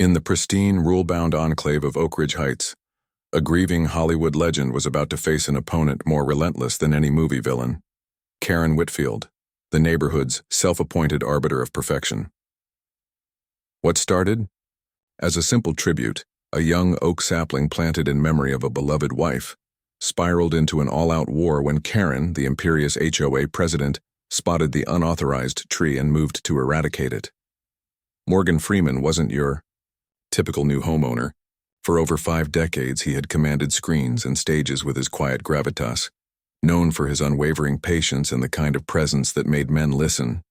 In the pristine, rule-bound enclave of Oakridge Heights, a grieving Hollywood legend was about to face an opponent more relentless than any movie villain. Karen Whitfield, the neighborhood's self-appointed arbiter of perfection. What started? As a simple tribute, a young oak sapling planted in memory of a beloved wife, spiraled into an all-out war when Karen, the imperious HOA president, spotted the unauthorized tree and moved to eradicate it. Morgan Freeman wasn't your typical new homeowner. For over 5 decades, he had commanded screens and stages with his quiet gravitas, known for his unwavering patience and the kind of presence that made men listen.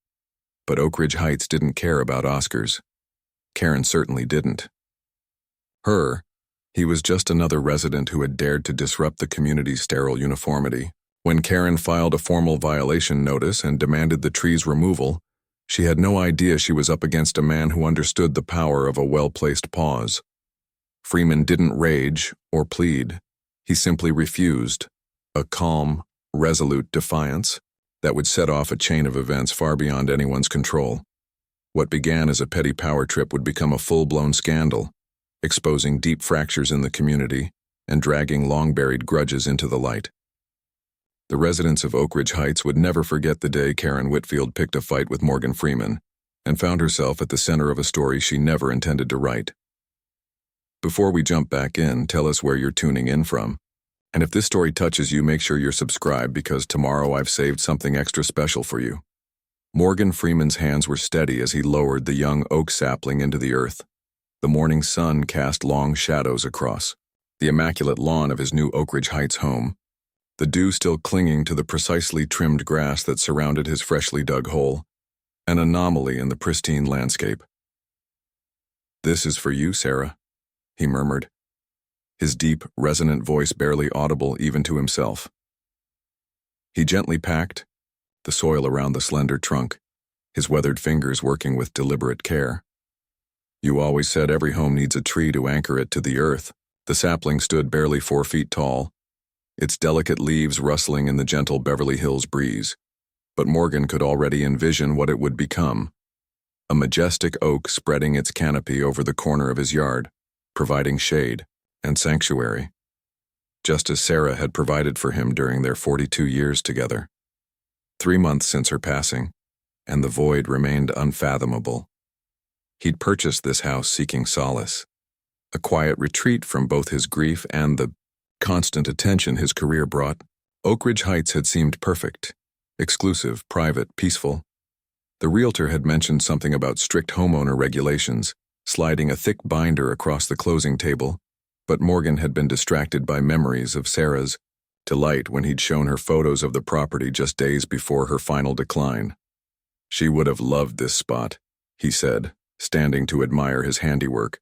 But Oakridge Heights didn't care about Oscars. Karen certainly didn't. He was just another resident who had dared to disrupt the community's sterile uniformity. When Karen filed a formal violation notice and demanded the tree's removal, she had no idea she was up against a man who understood the power of a well-placed pause. Freeman didn't rage or plead. He simply refused, a calm, resolute defiance that would set off a chain of events far beyond anyone's control. What began as a petty power trip would become a full-blown scandal, exposing deep fractures in the community and dragging long-buried grudges into the light. The residents of Oakridge Heights would never forget the day Karen Whitfield picked a fight with Morgan Freeman and found herself at the center of a story she never intended to write. Before we jump back in, tell us where you're tuning in from. And if this story touches you, make sure you're subscribed because tomorrow I've saved something extra special for you. Morgan Freeman's hands were steady as he lowered the young oak sapling into the earth. The morning sun cast long shadows across the immaculate lawn of his new Oakridge Heights home, the dew still clinging to the precisely trimmed grass that surrounded his freshly dug hole, an anomaly in the pristine landscape. "This is for you, Sarah," he murmured, his deep, resonant voice barely audible even to himself. He gently packed the soil around the slender trunk, his weathered fingers working with deliberate care. "You always said every home needs a tree to anchor it to the earth." The sapling stood barely 4 feet tall, its delicate leaves rustling in the gentle Beverly Hills breeze. But Morgan could already envision what it would become. A majestic oak spreading its canopy over the corner of his yard, providing shade and sanctuary, just as Sarah had provided for him during their 42 years together. 3 months since her passing, and the void remained unfathomable. He'd purchased this house seeking solace, a quiet retreat from both his grief and the constant attention his career brought. Oakridge Heights had seemed perfect, exclusive, private, peaceful. The realtor had mentioned something about strict homeowner regulations, sliding a thick binder across the closing table, but Morgan had been distracted by memories of Sarah's delight when he'd shown her photos of the property just days before her final decline. "She would have loved this spot," he said, standing to admire his handiwork.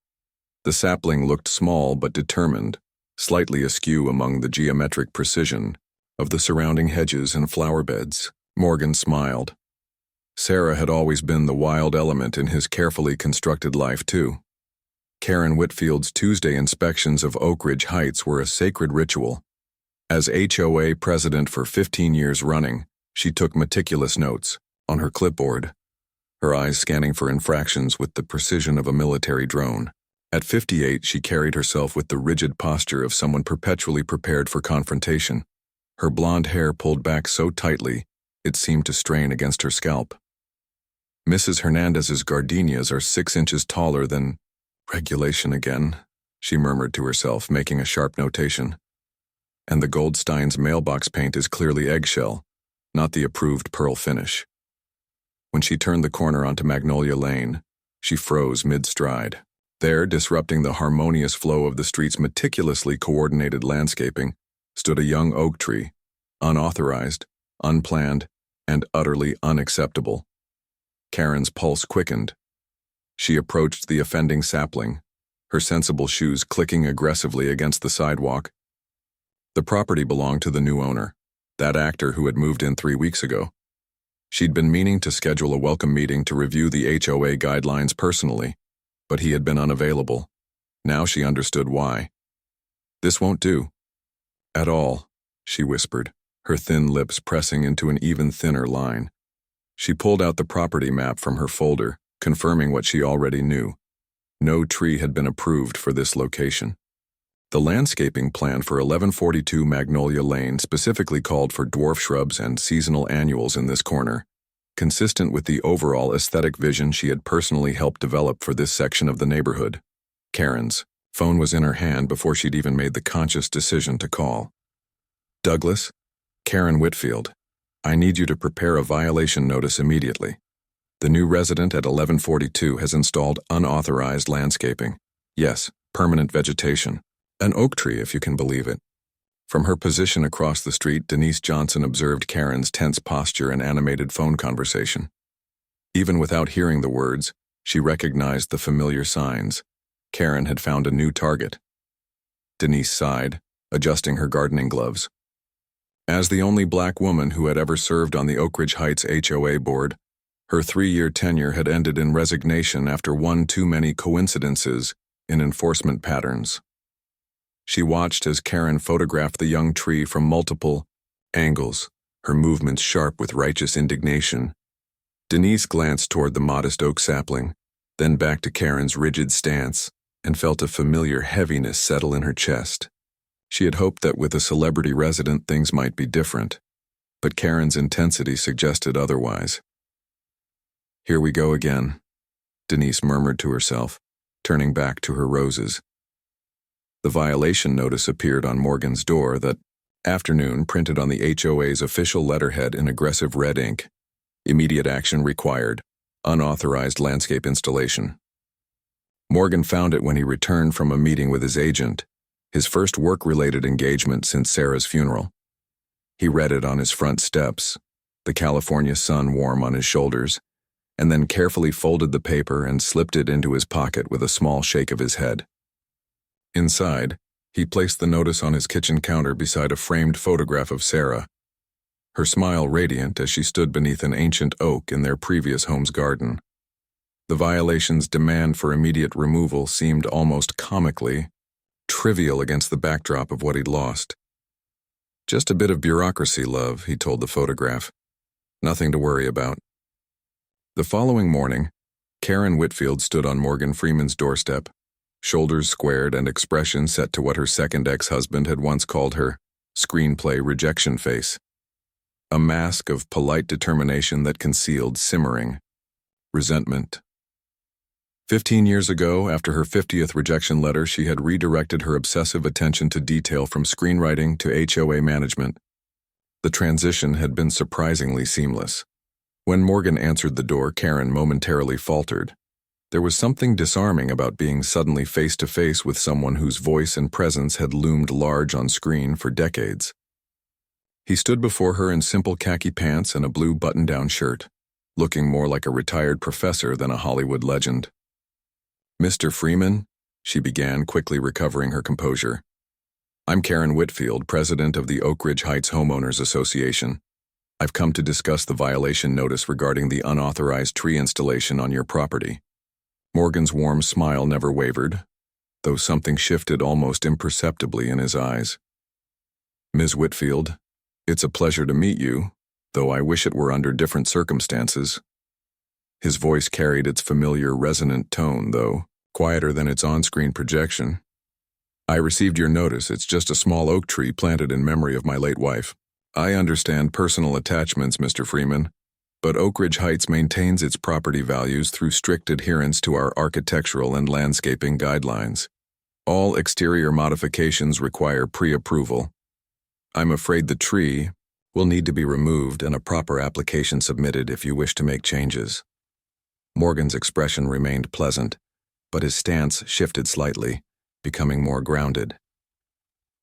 The sapling looked small but determined, slightly askew among the geometric precision of the surrounding hedges and flower beds. Morgan smiled. Sarah had always been the wild element in his carefully constructed life, too. Karen Whitfield's Tuesday inspections of Oakridge Heights were a sacred ritual. As HOA president for 15 years running, she took meticulous notes on her clipboard, her eyes scanning for infractions with the precision of a military drone. At 58, she carried herself with the rigid posture of someone perpetually prepared for confrontation, her blonde hair pulled back so tightly it seemed to strain against her scalp. "Mrs. Hernandez's gardenias are 6 inches taller than regulation again," she murmured to herself, making a sharp notation. "And the Goldstein's mailbox paint is clearly eggshell, not the approved pearl finish." When she turned the corner onto Magnolia Lane, she froze mid-stride. There, disrupting the harmonious flow of the street's meticulously coordinated landscaping, stood a young oak tree, unauthorized, unplanned, and utterly unacceptable. Karen's pulse quickened. She approached the offending sapling, her sensible shoes clicking aggressively against the sidewalk. The property belonged to the new owner, that actor who had moved in 3 weeks ago. She'd been meaning to schedule a welcome meeting to review the HOA guidelines personally, but he had been unavailable. Now she understood why. "This won't do." "At all," she whispered, her thin lips pressing into an even thinner line. She pulled out the property map from her folder, confirming what she already knew. No tree had been approved for this location. The landscaping plan for 1142 Magnolia Lane specifically called for dwarf shrubs and seasonal annuals in this corner, consistent with the overall aesthetic vision she had personally helped develop for this section of the neighborhood. Karen's phone was in her hand before she'd even made the conscious decision to call. Douglas? Karen Whitfield. I need you to prepare a violation notice immediately. The new resident at 1142 has installed unauthorized landscaping. Yes, permanent vegetation. An oak tree, if you can believe it. From her position across the street, Denise Johnson observed Karen's tense posture and animated phone conversation. Even without hearing the words, she recognized the familiar signs. Karen had found a new target. Denise sighed, adjusting her gardening gloves. As the only black woman who had ever served on the Oakridge Heights HOA board, her 3-year tenure had ended in resignation after one too many coincidences in enforcement patterns. She watched as Karen photographed the young tree from multiple angles, her movements sharp with righteous indignation. Denise glanced toward the modest oak sapling, then back to Karen's rigid stance, and felt a familiar heaviness settle in her chest. She had hoped that with a celebrity resident things might be different, but Karen's intensity suggested otherwise. Here we go again, Denise murmured to herself, turning back to her roses. The violation notice appeared on Morgan's door that afternoon, printed on the HOA's official letterhead in aggressive red ink. Immediate action required. Unauthorized landscape installation. Morgan found it when he returned from a meeting with his agent, his first work-related engagement since Sarah's funeral. He read it on his front steps, the California sun warm on his shoulders, and then carefully folded the paper and slipped it into his pocket with a small shake of his head. Inside, he placed the notice on his kitchen counter beside a framed photograph of Sarah, her smile radiant as she stood beneath an ancient oak in their previous home's garden. The violation's demand for immediate removal seemed almost comically trivial against the backdrop of what he'd lost. Just a bit of bureaucracy, love, he told the photograph. Nothing to worry about. The following morning, Karen Whitfield stood on Morgan Freeman's doorstep, shoulders squared and expression set to what her second ex-husband had once called her screenplay rejection face. A mask of polite determination that concealed simmering resentment. 15 years ago, after her 50th rejection letter, she had redirected her obsessive attention to detail from screenwriting to HOA management. The transition had been surprisingly seamless. When Morgan answered the door, Karen momentarily faltered. There was something disarming about being suddenly face-to-face with someone whose voice and presence had loomed large on screen for decades. He stood before her in simple khaki pants and a blue button-down shirt, looking more like a retired professor than a Hollywood legend. Mr. Freeman, she began, quickly recovering her composure. I'm Karen Whitfield, president of the Oakridge Heights Homeowners Association. I've come to discuss the violation notice regarding the unauthorized tree installation on your property. Morgan's warm smile never wavered, though something shifted almost imperceptibly in his eyes. Ms. Whitfield, it's a pleasure to meet you, though I wish it were under different circumstances. His voice carried its familiar resonant tone, though quieter than its on-screen projection. I received your notice. It's just a small oak tree planted in memory of my late wife. I understand personal attachments, Mr. Freeman, but Oakridge Heights maintains its property values through strict adherence to our architectural and landscaping guidelines. All exterior modifications require pre-approval. I'm afraid the tree will need to be removed and a proper application submitted if you wish to make changes. Morgan's expression remained pleasant, but his stance shifted slightly, becoming more grounded.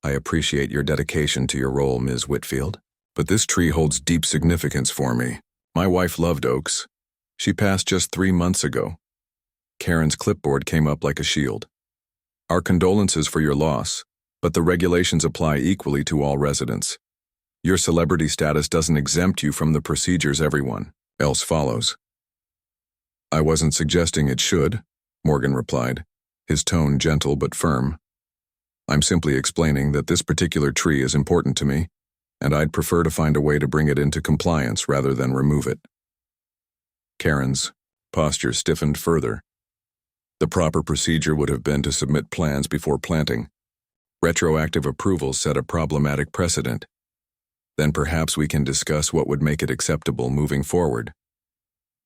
I appreciate your dedication to your role, Ms. Whitfield, but this tree holds deep significance for me. My wife loved oaks. She passed just 3 months ago. Karen's clipboard came up like a shield. Our condolences for your loss, but the regulations apply equally to all residents. Your celebrity status doesn't exempt you from the procedures everyone else follows. I wasn't suggesting it should, Morgan replied, his tone gentle but firm. I'm simply explaining that this particular tree is important to me, and I'd prefer to find a way to bring it into compliance rather than remove it. Karen's posture stiffened further. The proper procedure would have been to submit plans before planting. Retroactive approval set a problematic precedent. Then perhaps we can discuss what would make it acceptable moving forward.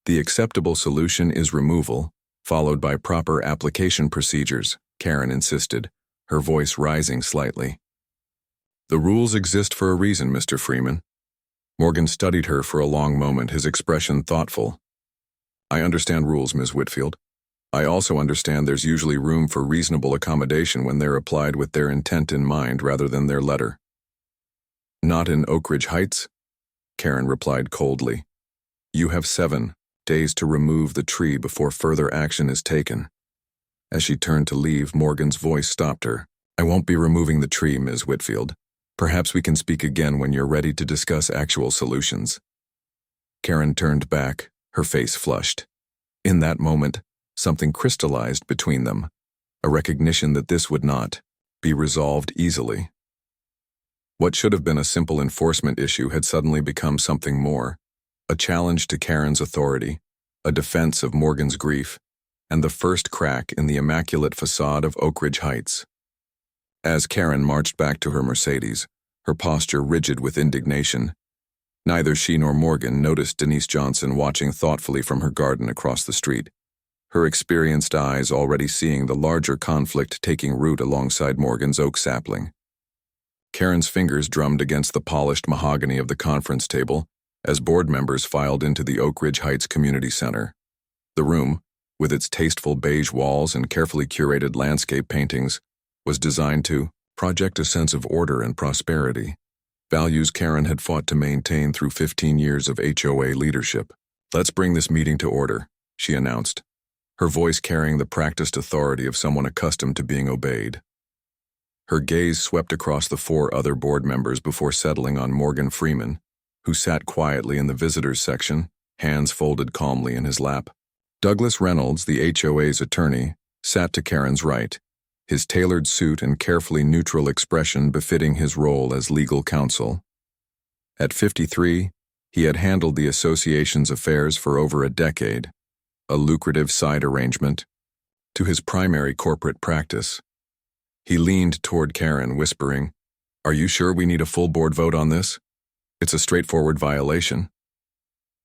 The acceptable solution is removal, followed by proper application procedures, Karen insisted, her voice rising slightly. The rules exist for a reason, Mr. Freeman. Morgan studied her for a long moment, his expression thoughtful. I understand rules, Ms. Whitfield. I also understand there's usually room for reasonable accommodation when they're applied with their intent in mind rather than their letter. Not in Oakridge Heights, Karen replied coldly. You have 7 days to remove the tree before further action is taken. As she turned to leave, Morgan's voice stopped her. I won't be removing the tree, Ms. Whitfield. Perhaps we can speak again when you're ready to discuss actual solutions. Karen turned back, her face flushed. In that moment, something crystallized between them, a recognition that this would not be resolved easily. What should have been a simple enforcement issue had suddenly become something more, a challenge to Karen's authority, a defense of Morgan's grief, and the first crack in the immaculate facade of Oakridge Heights. As Karen marched back to her Mercedes, her posture rigid with indignation, neither she nor Morgan noticed Denise Johnson watching thoughtfully from her garden across the street, her experienced eyes already seeing the larger conflict taking root alongside Morgan's oak sapling. Karen's fingers drummed against the polished mahogany of the conference table as board members filed into the Oakridge Heights Community Center. The room, with its tasteful beige walls and carefully curated landscape paintings, was designed to project a sense of order and prosperity, values Karen had fought to maintain through 15 years of HOA leadership. Let's bring this meeting to order, she announced, her voice carrying the practiced authority of someone accustomed to being obeyed. Her gaze swept across the 4 other board members before settling on Morgan Freeman, who sat quietly in the visitors section, hands folded calmly in his lap. Douglas Reynolds, the HOA's attorney, sat to Karen's right, his tailored suit and carefully neutral expression befitting his role as legal counsel. At 53, he had handled the association's affairs for over a decade, a lucrative side arrangement to his primary corporate practice. He leaned toward Karen, whispering, Are you sure we need a full board vote on this? It's a straightforward violation.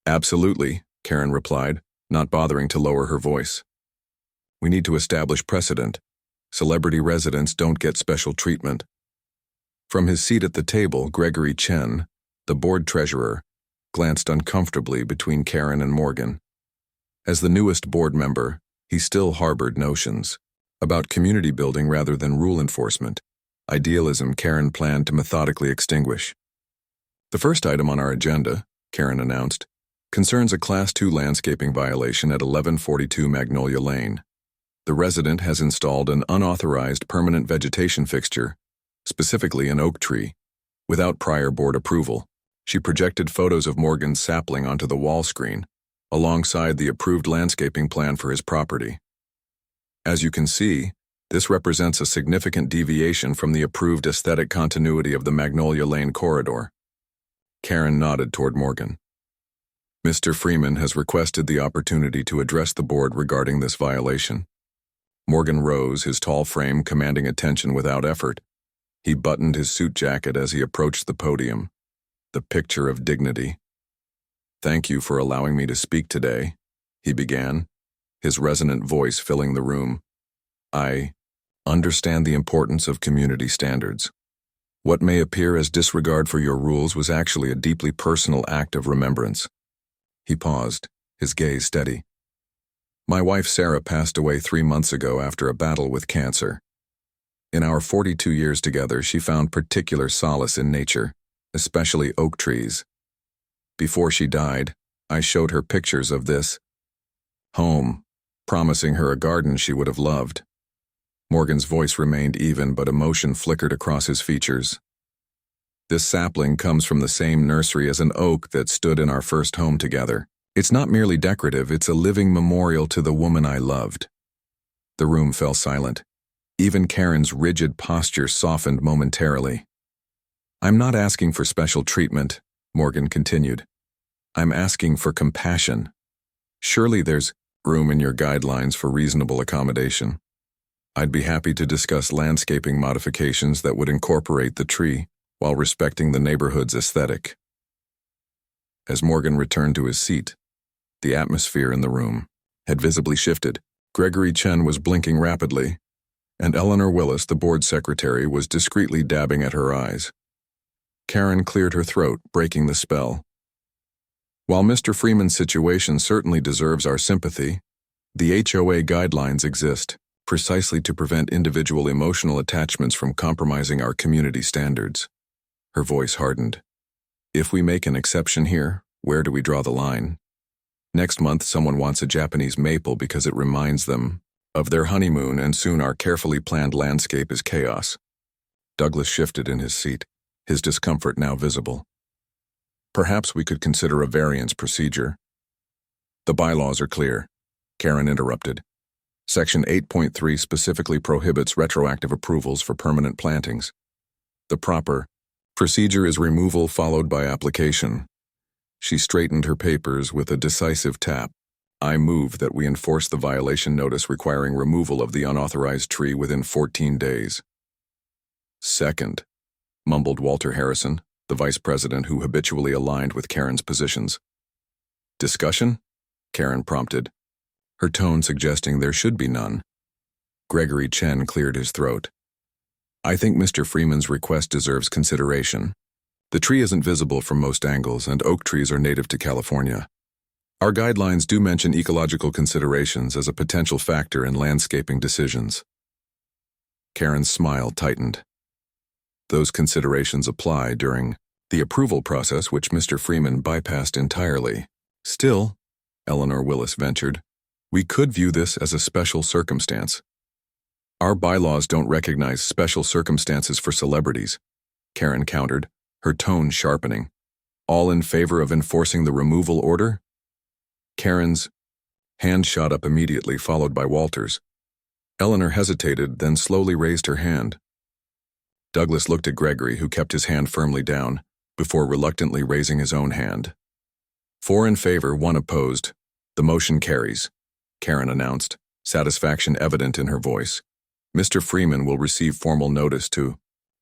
Absolutely, Karen replied, not bothering to lower her voice. We need to establish precedent. Celebrity residents don't get special treatment. From his seat at the table, Gregory Chen, the board treasurer, glanced uncomfortably between Karen and Morgan. As the newest board member, he still harbored notions about community building rather than rule enforcement, idealism Karen planned to methodically extinguish. The first item on our agenda, Karen announced, concerns a Class 2 landscaping violation at 1142 Magnolia Lane. The resident has installed an unauthorized permanent vegetation fixture, specifically an oak tree, without prior board approval. She projected photos of Morgan's sapling onto the wall screen, alongside the approved landscaping plan for his property. As you can see, this represents a significant deviation from the approved aesthetic continuity of the Magnolia Lane corridor. Karen nodded toward Morgan. Mr. Freeman has requested the opportunity to address the board regarding this violation. Morgan rose, his tall frame commanding attention without effort. He buttoned his suit jacket as he approached the podium, the picture of dignity. Thank you for allowing me to speak today, he began, his resonant voice filling the room. I understand the importance of community standards. What may appear as disregard for your rules was actually a deeply personal act of remembrance. He paused, his gaze steady. My wife Sarah passed away 3 months ago after a battle with cancer. In our 42 years together, she found particular solace in nature, especially oak trees. Before she died, I showed her pictures of this home, promising her a garden she would have loved. Morgan's voice remained even, but emotion flickered across his features. This sapling comes from the same nursery as an oak that stood in our first home together. It's not merely decorative, it's a living memorial to the woman I loved. The room fell silent. Even Karen's rigid posture softened momentarily. I'm not asking for special treatment, Morgan continued. I'm asking for compassion. Surely there's room in your guidelines for reasonable accommodation. I'd be happy to discuss landscaping modifications that would incorporate the tree while respecting the neighborhood's aesthetic. As Morgan returned to his seat, the atmosphere in the room had visibly shifted. Gregory Chen was blinking rapidly, and Eleanor Willis, the board secretary, was discreetly dabbing at her eyes. Karen cleared her throat, breaking the spell. While Mr. Freeman's situation certainly deserves our sympathy, the HOA guidelines exist precisely to prevent individual emotional attachments from compromising our community standards. Her voice hardened. If we make an exception here, where do we draw the line? Next month, someone wants a Japanese maple because it reminds them of their honeymoon, and soon our carefully planned landscape is chaos. Douglas shifted in his seat, his discomfort now visible. Perhaps we could consider a variance procedure. The bylaws are clear, Karen interrupted. Section 8.3 specifically prohibits retroactive approvals for permanent plantings. The proper procedure is removal followed by application. She straightened her papers with a decisive tap. I move that we enforce the violation notice requiring removal of the unauthorized tree within 14 days. Second, mumbled Walter Harrison, the vice president who habitually aligned with Karen's positions. Discussion? Karen prompted, her tone suggesting there should be none. Gregory Chen cleared his throat. I think Mr. Freeman's request deserves consideration. The tree isn't visible from most angles, and oak trees are native to California. Our guidelines do mention ecological considerations as a potential factor in landscaping decisions. Karen's smile tightened. Those considerations apply during the approval process, which Mr. Freeman bypassed entirely. Still, Eleanor Willis ventured, we could view this as a special circumstance. Our bylaws don't recognize special circumstances for celebrities, Karen countered, her tone sharpening. All in favor of enforcing the removal order? Karen's hand shot up immediately, followed by Walter's. Eleanor hesitated, then slowly raised her hand. Douglas looked at Gregory, who kept his hand firmly down, before reluctantly raising his own hand. 4 in favor, 1 opposed. The motion carries, Karen announced, satisfaction evident in her voice. Mr. Freeman will receive formal notice to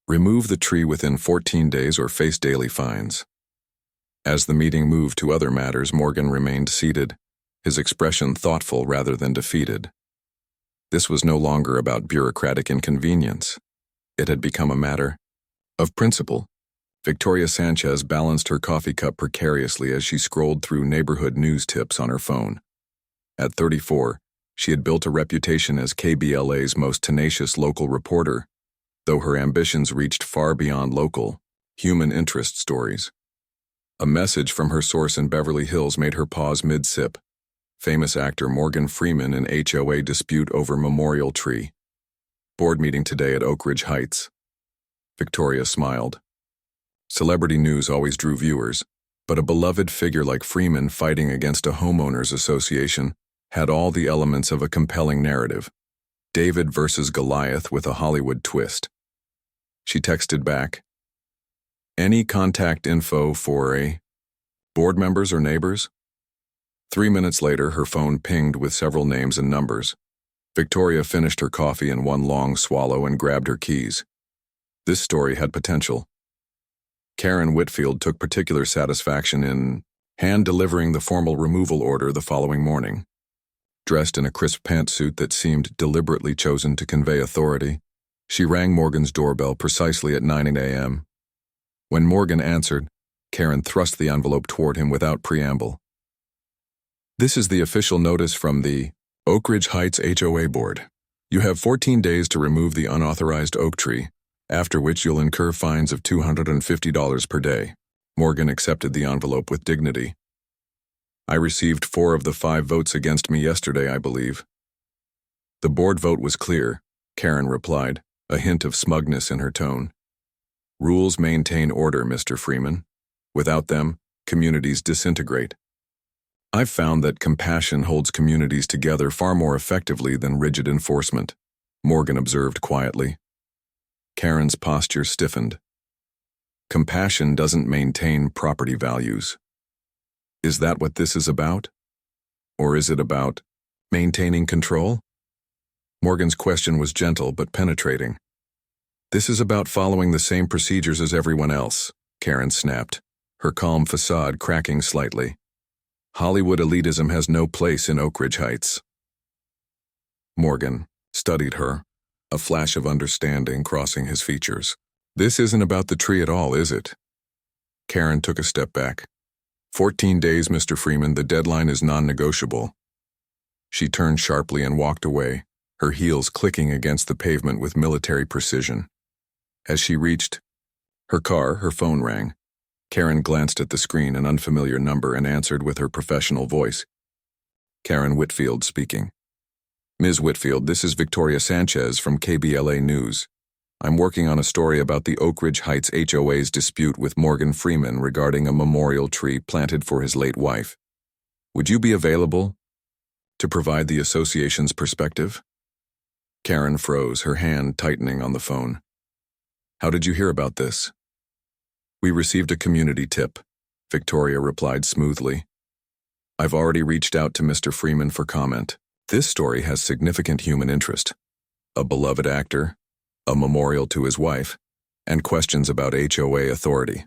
remove the tree within 14 days or face daily fines. As the meeting moved to other matters, Morgan remained seated, his expression thoughtful rather than defeated. This was no longer about bureaucratic inconvenience. It had become a matter of principle. Victoria Sanchez balanced her coffee cup precariously as she scrolled through neighborhood news tips on her phone. At 34, she had built a reputation as KBLA's most tenacious local reporter, though her ambitions reached far beyond local, human interest stories. A message from her source in Beverly Hills made her pause mid-sip. Famous actor Morgan Freeman in HOA dispute over memorial tree. Board meeting today at Oakridge Heights. Victoria smiled. Celebrity news always drew viewers, but a beloved figure like Freeman fighting against a homeowners association had all the elements of a compelling narrative. David versus Goliath with a Hollywood twist. She texted back, any contact info for board members or neighbors? 3 minutes later, her phone pinged with several names and numbers. Victoria finished her coffee in one long swallow and grabbed her keys. This story had potential. Karen Whitfield took particular satisfaction in hand-delivering the formal removal order the following morning. Dressed in a crisp pantsuit that seemed deliberately chosen to convey authority, she rang Morgan's doorbell precisely at 9 a.m. When Morgan answered, Karen thrust the envelope toward him without preamble. This is the official notice from the Oakridge Heights HOA Board. You have 14 days to remove the unauthorized oak tree, after which you'll incur fines of $250 per day. Morgan accepted the envelope with dignity. I received 4 of the 5 votes against me yesterday, I believe. The board vote was clear, Karen replied, a hint of smugness in her tone. Rules maintain order, Mr. Freeman. Without them, communities disintegrate. I've found that compassion holds communities together far more effectively than rigid enforcement, Morgan observed quietly. Karen's posture stiffened. Compassion doesn't maintain property values. Is that what this is about? Or is it about Maintaining control? Morgan's question was gentle but penetrating. This is about following the same procedures as everyone else, Karen snapped, her calm facade cracking slightly. Hollywood elitism has no place in Oakridge Heights. Morgan studied her, a flash of understanding crossing his features. This isn't about the tree at all, is it? Karen took a step back. 14 days, Mr. Freeman, the deadline is non-negotiable. She turned sharply and walked away, her heels clicking against the pavement with military precision. As she reached her car, her phone rang. Karen glanced at the screen, an unfamiliar number, and answered with her professional voice. Karen Whitfield speaking. Ms. Whitfield, this is Victoria Sanchez from KBLA News. I'm working on a story about the Oakridge Heights HOA's dispute with Morgan Freeman regarding a memorial tree planted for his late wife. Would you be available to provide the association's perspective? Karen froze, her hand tightening on the phone. How did you hear about this? We received a community tip, Victoria replied smoothly. I've already reached out to Mr. Freeman for comment. This story has significant human interest. A beloved actor, a memorial to his wife, and questions about HOA authority.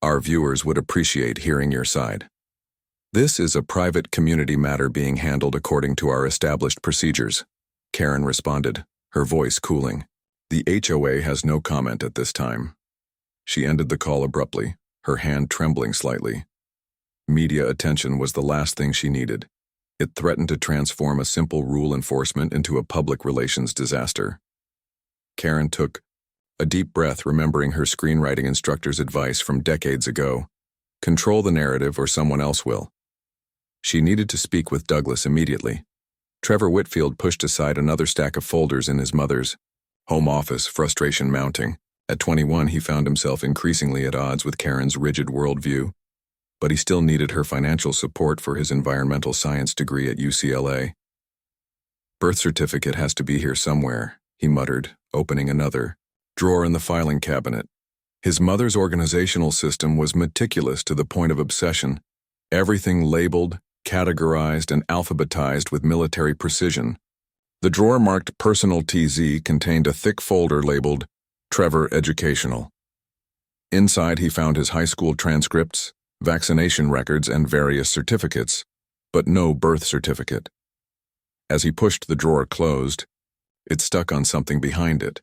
Our viewers would appreciate hearing your side. This is a private community matter being handled according to our established procedures, Karen responded, her voice cooling. The HOA has no comment at this time. She ended the call abruptly, her hand trembling slightly. Media attention was the last thing she needed. It threatened to transform a simple rule enforcement into a public relations disaster. Karen took a deep breath, remembering her screenwriting instructor's advice from decades ago. Control the narrative or someone else will. She needed to speak with Douglas immediately. Trevor Whitfield pushed aside another stack of folders in his mother's home office, frustration mounting. At 21, he found himself increasingly at odds with Karen's rigid worldview, but he still needed her financial support for his environmental science degree at UCLA. Birth certificate has to be here somewhere, he muttered, opening another drawer in the filing cabinet. His mother's organizational system was meticulous to the point of obsession, everything labeled, categorized, and alphabetized with military precision. The drawer marked Personal TZ contained a thick folder labeled Trevor Educational. Inside he found his high school transcripts, vaccination records, and various certificates, but no birth certificate. As he pushed the drawer closed, it stuck on something behind it.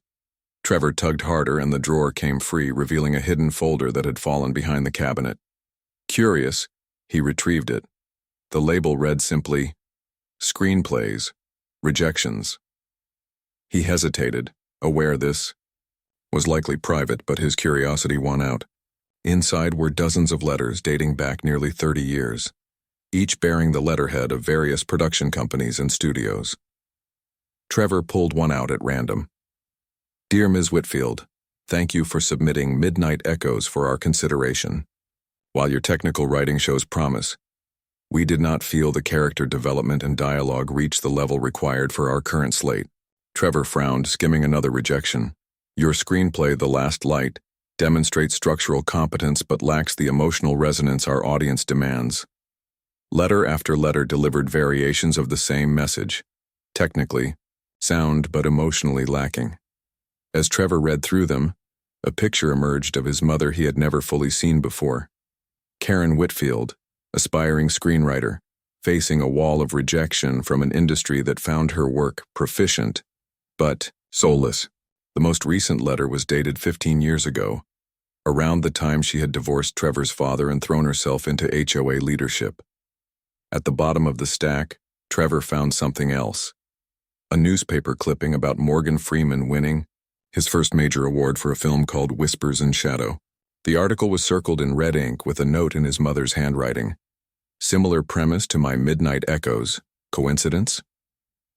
Trevor tugged harder and the drawer came free, revealing a hidden folder that had fallen behind the cabinet. Curious, he retrieved it. The label read simply, Screenplays, Rejections. He hesitated, aware this was likely private, but his curiosity won out. Inside were dozens of letters dating back nearly 30 years, each bearing the letterhead of various production companies and studios. Trevor pulled one out at random. Dear Ms. Whitfield, thank you for submitting Midnight Echoes for our consideration. While your technical writing shows promise, we did not feel the character development and dialogue reached the level required for our current slate. Trevor frowned, skimming another rejection. Your screenplay, The Last Light, demonstrates structural competence but lacks the emotional resonance our audience demands. Letter after letter delivered variations of the same message, technically sound but emotionally lacking. As Trevor read through them, a picture emerged of his mother he had never fully seen before. Karen Whitfield, aspiring screenwriter, facing a wall of rejection from an industry that found her work proficient, but soulless. The most recent letter was dated 15 years ago, around the time she had divorced Trevor's father and thrown herself into HOA leadership. At the bottom of the stack, Trevor found something else. A newspaper clipping about Morgan Freeman winning his first major award for a film called Whispers in Shadow. The article was circled in red ink with a note in his mother's handwriting. Similar premise to my Midnight Echoes. Coincidence?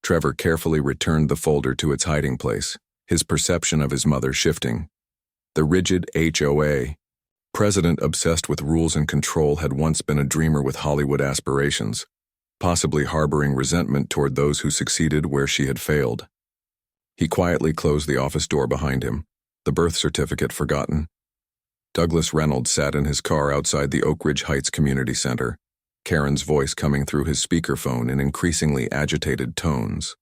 Trevor carefully returned the folder to its hiding place, his perception of his mother shifting. The rigid HOA president obsessed with rules and control had once been a dreamer with Hollywood aspirations, possibly harboring resentment toward those who succeeded where she had failed. He quietly closed the office door behind him, the birth certificate forgotten. Douglas Reynolds sat in his car outside the Oakridge Heights Community Center, Karen's voice coming through his speakerphone in increasingly agitated tones.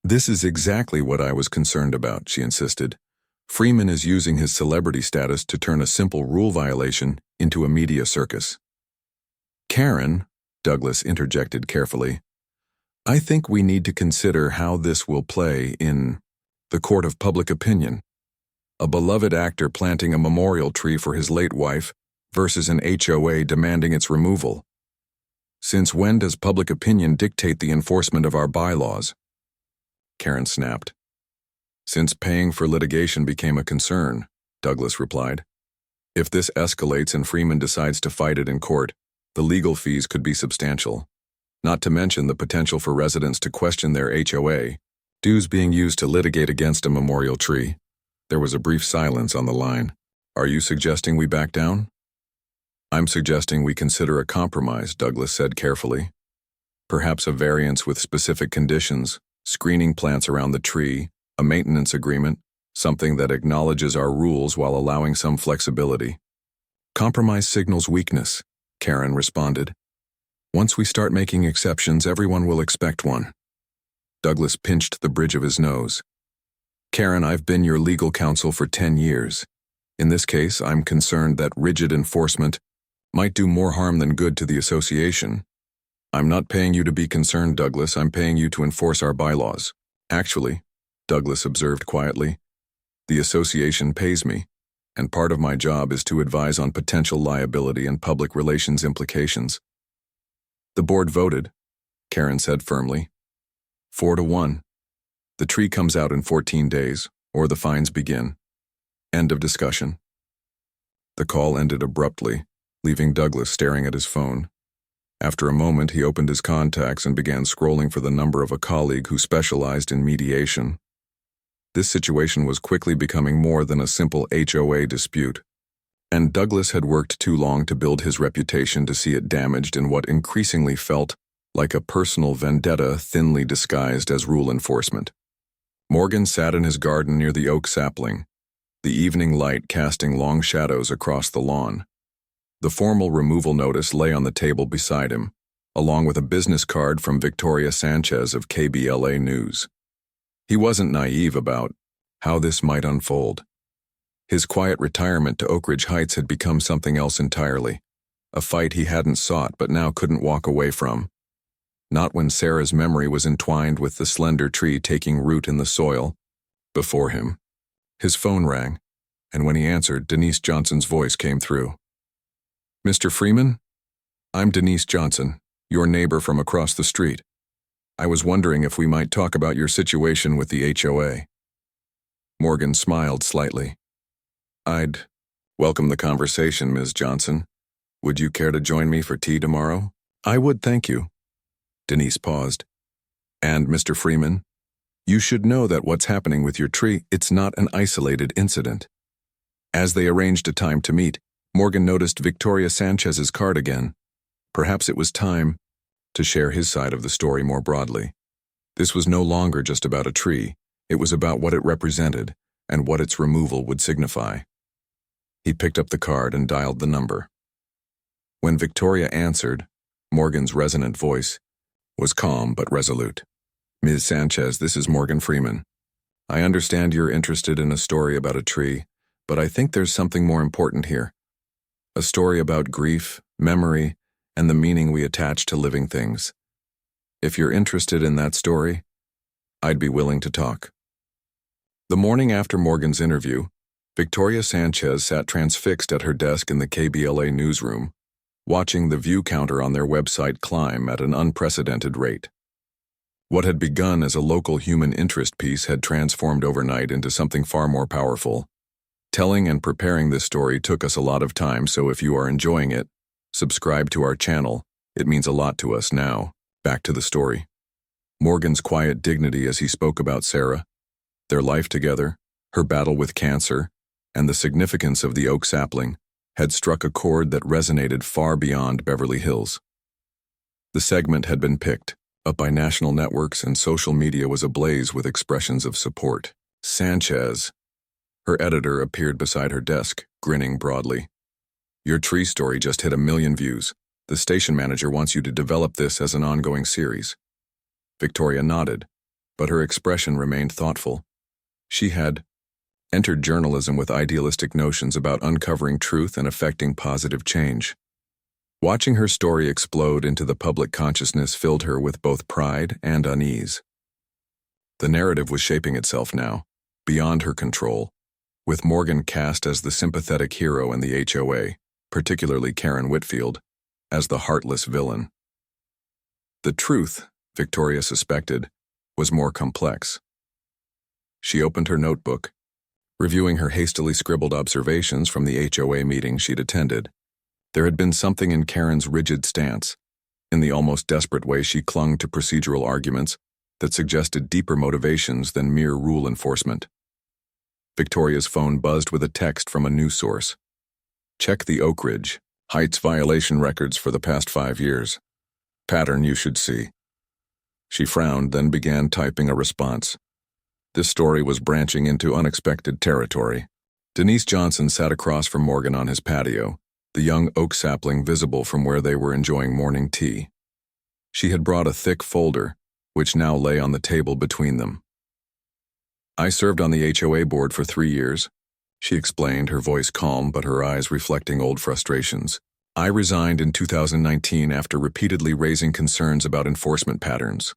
"This is exactly what I was concerned about," she insisted. "Freeman is using his celebrity status to turn a simple rule violation into a media circus." "Karen," Douglas interjected carefully, "I think we need to consider how this will play in the court of public opinion. A beloved actor planting a memorial tree for his late wife versus an HOA demanding its removal. Since when does public opinion dictate the enforcement of our bylaws?" Karen snapped. "Since paying for litigation became a concern," Douglas replied. "If this escalates and Freeman decides to fight it in court, the legal fees could be substantial. Not to mention the potential for residents to question their HOA, dues being used to litigate against a memorial tree." There was a brief silence on the line. "Are you suggesting we back down?" "I'm suggesting we consider a compromise," Douglas said carefully. "Perhaps a variance with specific conditions, screening plants around the tree, a maintenance agreement, something that acknowledges our rules while allowing some flexibility." "Compromise signals weakness," Karen responded. "Once we start making exceptions, everyone will expect one." Douglas pinched the bridge of his nose. "Karen, I've been your legal counsel for 10 years. In this case, I'm concerned that rigid enforcement might do more harm than good to the association." "I'm not paying you to be concerned, Douglas. I'm paying you to enforce our bylaws." "Actually," Douglas observed quietly, "the association pays me, and part of my job is to advise on potential liability and public relations implications." "The board voted," Karen said firmly. 4-1. The tree comes out in 14 days, or the fines begin. End of discussion. The call ended abruptly, leaving Douglas staring at his phone. After a moment, he opened his contacts and began scrolling for the number of a colleague who specialized in mediation. This situation was quickly becoming more than a simple HOA dispute, and Douglas had worked too long to build his reputation to see it damaged in what increasingly felt like a personal vendetta thinly disguised as rule enforcement. Morgan sat in his garden near the oak sapling, the evening light casting long shadows across the lawn. The formal removal notice lay on the table beside him, along with a business card from Victoria Sanchez of KBLA News. He wasn't naive about how this might unfold. His quiet retirement to Oakridge Heights had become something else entirely, a fight he hadn't sought but now couldn't walk away from. Not when Sarah's memory was entwined with the slender tree taking root in the soil before him. His phone rang, and when he answered, Denise Johnson's voice came through. "Mr. Freeman? I'm Denise Johnson, your neighbor from across the street. I was wondering if we might talk about your situation with the HOA." Morgan smiled slightly. "I'd welcome the conversation, Ms. Johnson. Would you care to join me for tea tomorrow?" "I would, thank you." Denise paused. "And, Mr. Freeman, you should know that what's happening with your tree, it's not an isolated incident." As they arranged a time to meet, Morgan noticed Victoria Sanchez's card again. Perhaps it was time to share his side of the story more broadly. This was no longer just about a tree. It was about what it represented and what its removal would signify. He picked up the card and dialed the number. When Victoria answered, Morgan's resonant voice was calm but resolute. "Ms. Sanchez, this is Morgan Freeman. I understand you're interested in a story about a tree, but I think there's something more important here. A story about grief, memory, and the meaning we attach to living things. If you're interested in that story, I'd be willing to talk." The morning after Morgan's interview, Victoria Sanchez sat transfixed at her desk in the KBLA newsroom, watching the view counter on their website climb at an unprecedented rate. What had begun as a local human interest piece had transformed overnight into something far more powerful. Telling and preparing this story took us a lot of time, so if you are enjoying it, subscribe to our channel. It means a lot to us now. Back to the story. Morgan's quiet dignity as he spoke about Sarah, their life together, her battle with cancer, and the significance of the oak sapling, had struck a chord that resonated far beyond Beverly Hills. The segment had been picked up by national networks, and social media was ablaze with expressions of support. Sanchez, her editor, appeared beside her desk, grinning broadly. "Your tree story just hit 1 million views. The station manager wants you to develop this as an ongoing series. Victoria nodded, but her expression remained thoughtful. She had entered journalism with idealistic notions about uncovering truth and effecting positive change. Watching her story explode into the public consciousness filled her with both pride and unease. The narrative was shaping itself now, beyond her control, with Morgan cast as the sympathetic hero and the HOA, particularly Karen Whitfield, as the heartless villain. The truth, Victoria suspected, was more complex. She opened her notebook, reviewing her hastily scribbled observations from the HOA meeting she'd attended. There had been something in Karen's rigid stance, in the almost desperate way she clung to procedural arguments, that suggested deeper motivations than mere rule enforcement. Victoria's phone buzzed with a text from a news source. Check the Oakridge Heights violation records for the past 5 years. Pattern you should see. She frowned, then began typing a response. This story was branching into unexpected territory. Denise Johnson sat across from Morgan on his patio, the young oak sapling visible from where they were enjoying morning tea. She had brought a thick folder, which now lay on the table between them. I served on the HOA board for 3 years, she explained, her voice calm but her eyes reflecting old frustrations. I resigned in 2019 after repeatedly raising concerns about enforcement patterns.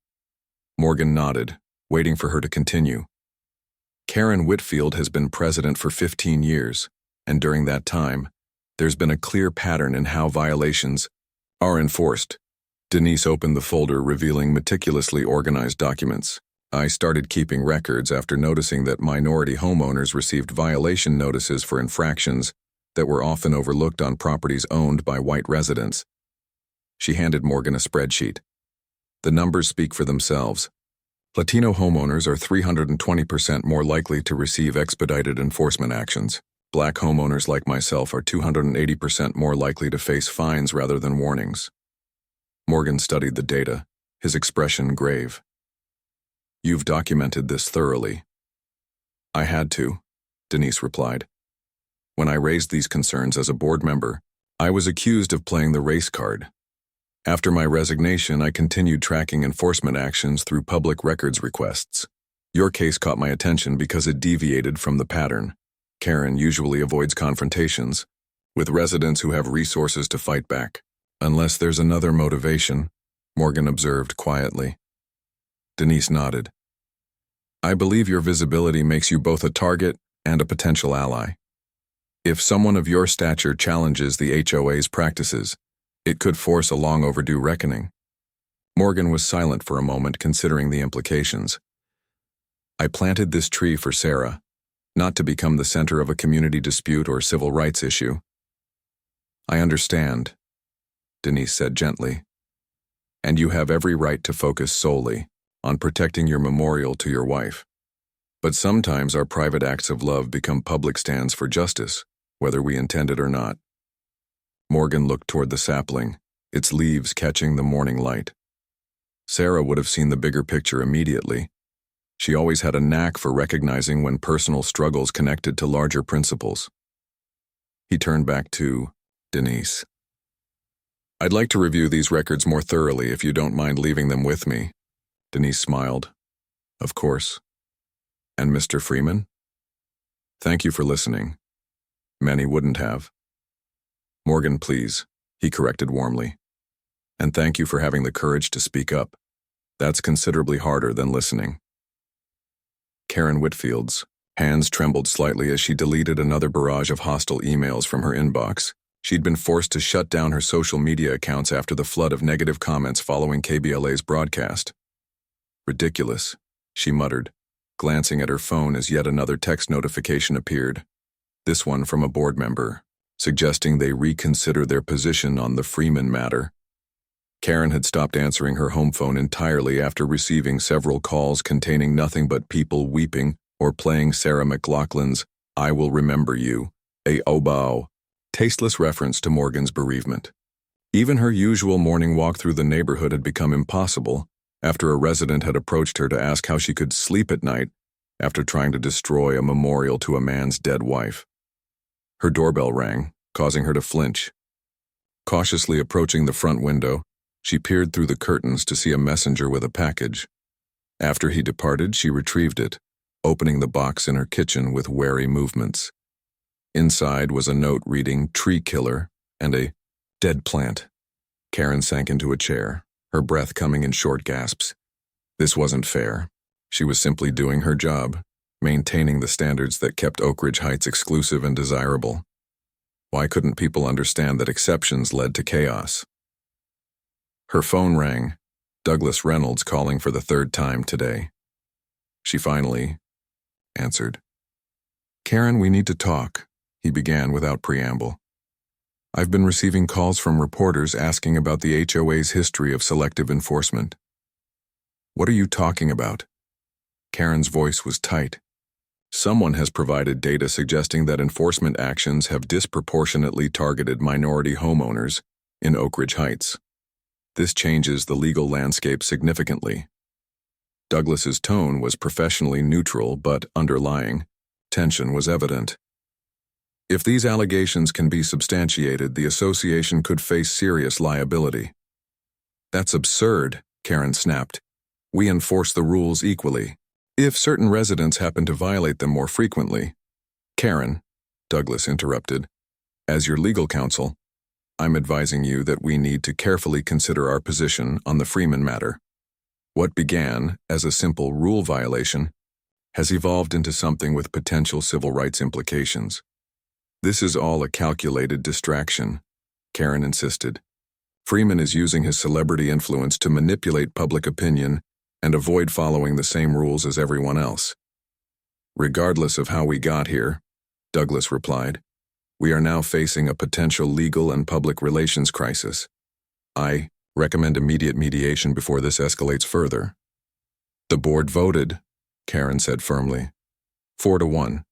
Morgan nodded, waiting for her to continue. Karen Whitfield has been president for 15 years, and during that time, there's been a clear pattern in how violations are enforced. Denise opened the folder, revealing meticulously organized documents. I started keeping records after noticing that minority homeowners received violation notices for infractions that were often overlooked on properties owned by white residents. She handed Morgan a spreadsheet. The numbers speak for themselves. Latino homeowners are 320% more likely to receive expedited enforcement actions. Black homeowners like myself are 280% more likely to face fines rather than warnings. Morgan studied the data, his expression grave. You've documented this thoroughly. I had to, Denise replied. When I raised these concerns as a board member, I was accused of playing the race card. After my resignation, I continued tracking enforcement actions through public records requests. Your case caught my attention because it deviated from the pattern. Karen usually avoids confrontations with residents who have resources to fight back. Unless there's another motivation, Morgan observed quietly. Denise nodded. I believe your visibility makes you both a target and a potential ally. If someone of your stature challenges the HOA's practices, it could force a long overdue reckoning. Morgan was silent for a moment, considering the implications. I planted this tree for Sarah, not to become the center of a community dispute or civil rights issue. I understand, Denise said gently. And you have every right to focus solely on protecting your memorial to your wife. But sometimes our private acts of love become public stands for justice, whether we intend it or not. Morgan looked toward the sapling, its leaves catching the morning light. Sarah would have seen the bigger picture immediately. She always had a knack for recognizing when personal struggles connected to larger principles. He turned back to Denise. I'd like to review these records more thoroughly if you don't mind leaving them with me. Denise smiled. Of course. And Mr. Freeman? Thank you for listening. Many wouldn't have. Morgan, please, he corrected warmly. And thank you for having the courage to speak up. That's considerably harder than listening. Karen Whitfield's hands trembled slightly as she deleted another barrage of hostile emails from her inbox. She'd been forced to shut down her social media accounts after the flood of negative comments following KBLA's broadcast. Ridiculous, she muttered, glancing at her phone as yet another text notification appeared. This one from a board member, suggesting they reconsider their position on the Freeman matter. Karen had stopped answering her home phone entirely after receiving several calls containing nothing but people weeping or playing Sarah McLachlan's I Will Remember You, a oboe, tasteless reference to Morgan's bereavement. Even her usual morning walk through the neighborhood had become impossible after a resident had approached her to ask how she could sleep at night after trying to destroy a memorial to a man's dead wife. Her doorbell rang, causing her to flinch. Cautiously approaching the front window, she peered through the curtains to see a messenger with a package. After he departed, she retrieved it, opening the box in her kitchen with wary movements. Inside was a note reading "Tree Killer" and a "Dead Plant." Karen sank into a chair, her breath coming in short gasps. This wasn't fair. She was simply doing her job, maintaining the standards that kept Oakridge Heights exclusive and desirable. Why couldn't people understand that exceptions led to chaos? Her phone rang, Douglas Reynolds calling for the third time today. She finally answered. "Karen, we need to talk," he began without preamble. "I've been receiving calls from reporters asking about the HOA's history of selective enforcement." "What are you talking about?" Karen's voice was tight. "Someone has provided data suggesting that enforcement actions have disproportionately targeted minority homeowners in Oakridge Heights. This changes the legal landscape significantly." Douglas's tone was professionally neutral, but underlying tension was evident. "If these allegations can be substantiated, the association could face serious liability." "That's absurd," Karen snapped. "We enforce the rules equally. If certain residents happen to violate them more frequently—" "Karen," Douglas interrupted, "as your legal counsel, I'm advising you that we need to carefully consider our position on the Freeman matter. What began as a simple rule violation has evolved into something with potential civil rights implications." "This is all a calculated distraction," Karen insisted. "Freeman is using his celebrity influence to manipulate public opinion and avoid following the same rules as everyone else." "Regardless of how we got here," Douglas replied, "we are now facing a potential legal and public relations crisis. I recommend immediate mediation before this escalates further." "The board voted," Karen said firmly. 4-1.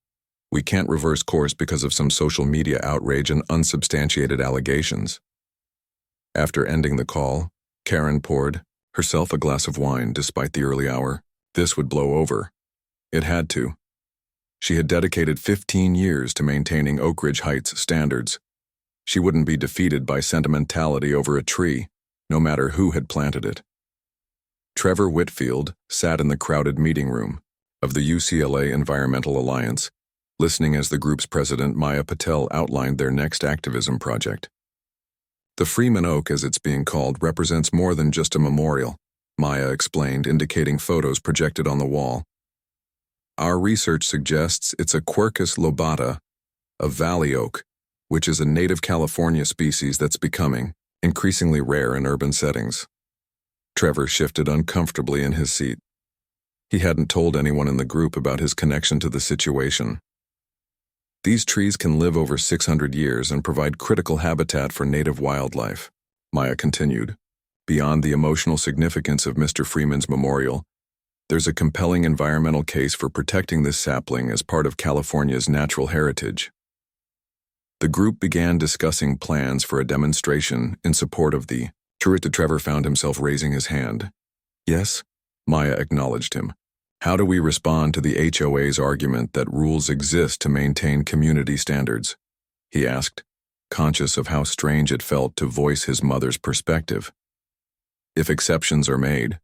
We can't reverse course because of some social media outrage and unsubstantiated allegations." After ending the call, Karen poured herself a glass of wine despite the early hour. This would blow over. It had to. She had dedicated 15 years to maintaining Oakridge Heights standards. She wouldn't be defeated by sentimentality over a tree, no matter who had planted it. Trevor Whitfield sat in the crowded meeting room of the UCLA Environmental Alliance, listening as the group's president, Maya Patel, outlined their next activism project. "The Freeman Oak, as it's being called, represents more than just a memorial," Maya explained, indicating photos projected on the wall. "Our research suggests it's a Quercus lobata, a valley oak, which is a native California species that's becoming increasingly rare in urban settings." Trevor shifted uncomfortably in his seat. He hadn't told anyone in the group about his connection to the situation. "These trees can live over 600 years and provide critical habitat for native wildlife," Maya continued. "Beyond the emotional significance of Mr. Freeman's memorial, there's a compelling environmental case for protecting this sapling as part of California's natural heritage." The group began discussing plans for a demonstration in support of the Trevor found himself raising his hand. "Yes?" Maya acknowledged him. "How do we respond to the HOA's argument that rules exist to maintain community standards?" he asked, conscious of how strange it felt to voice his mother's perspective. "If exceptions are made,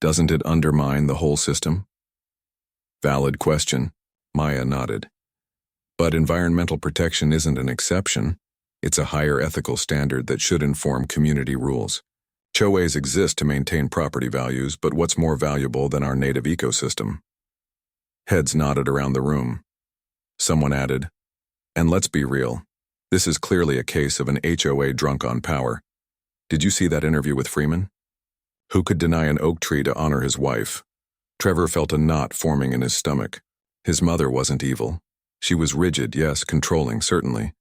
doesn't it undermine the whole system?" "Valid question," Maya nodded. "But environmental protection isn't an exception. It's a higher ethical standard that should inform community rules. HOAs exist to maintain property values, but what's more valuable than our native ecosystem?" Heads nodded around the room. Someone added, "And let's be real, this is clearly a case of an HOA drunk on power. Did you see that interview with Freeman? Who could deny an oak tree to honor his wife?" Trevor felt a knot forming in his stomach. His mother wasn't evil. She was rigid, yes, controlling, certainly.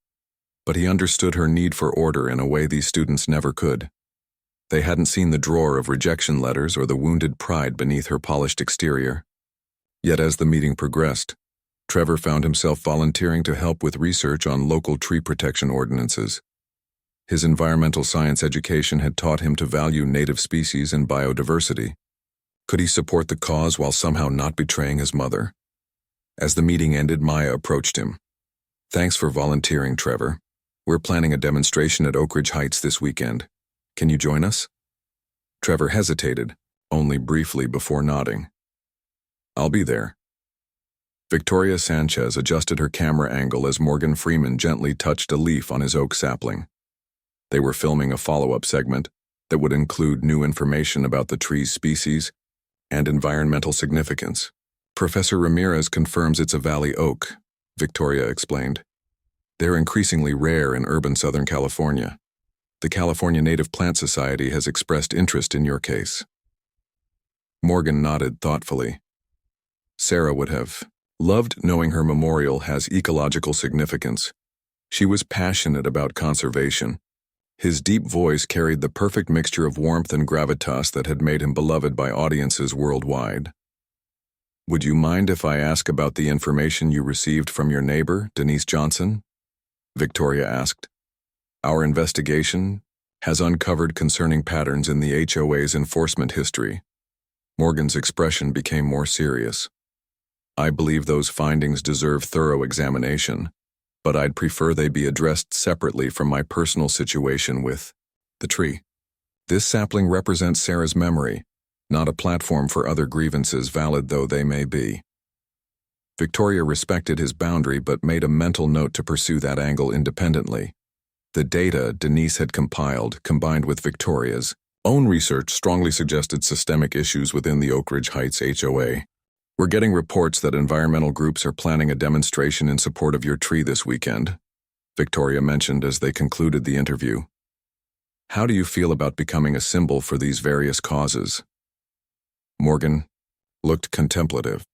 But he understood her need for order in a way these students never could. They hadn't seen the drawer of rejection letters or the wounded pride beneath her polished exterior. Yet as the meeting progressed, Trevor found himself volunteering to help with research on local tree protection ordinances. His environmental science education had taught him to value native species and biodiversity. Could he support the cause while somehow not betraying his mother? As the meeting ended, Maya approached him. "Thanks for volunteering, Trevor. We're planning a demonstration at Oakridge Heights this weekend. Can you join us? Trevor hesitated, only briefly before nodding. I'll be there. Victoria Sanchez adjusted her camera angle as Morgan Freeman gently touched a leaf on his oak sapling. They were filming a follow-up segment that would include new information about the tree's species and environmental significance. Professor Ramirez confirms it's a valley oak, Victoria explained. They're increasingly rare in urban Southern California. The California Native Plant Society has expressed interest in your case. Morgan nodded thoughtfully. Sarah would have loved knowing her memorial has ecological significance. She was passionate about conservation. His deep voice carried the perfect mixture of warmth and gravitas that had made him beloved by audiences worldwide. Would you mind if I ask about the information you received from your neighbor, Denise Johnson? Victoria asked. Our investigation has uncovered concerning patterns in the HOA's enforcement history. Morgan's expression became more serious. I believe those findings deserve thorough examination, but I'd prefer they be addressed separately from my personal situation with the tree. This sapling represents Sarah's memory, not a platform for other grievances, valid though they may be. Victoria respected his boundary but made a mental note to pursue that angle independently. The data Denise had compiled, combined with Victoria's own research, strongly suggested systemic issues within the Oakridge Heights HOA. We're getting reports that environmental groups are planning a demonstration in support of your tree this weekend, Victoria mentioned as they concluded the interview. How do you feel about becoming a symbol for these various causes? Morgan looked contemplative.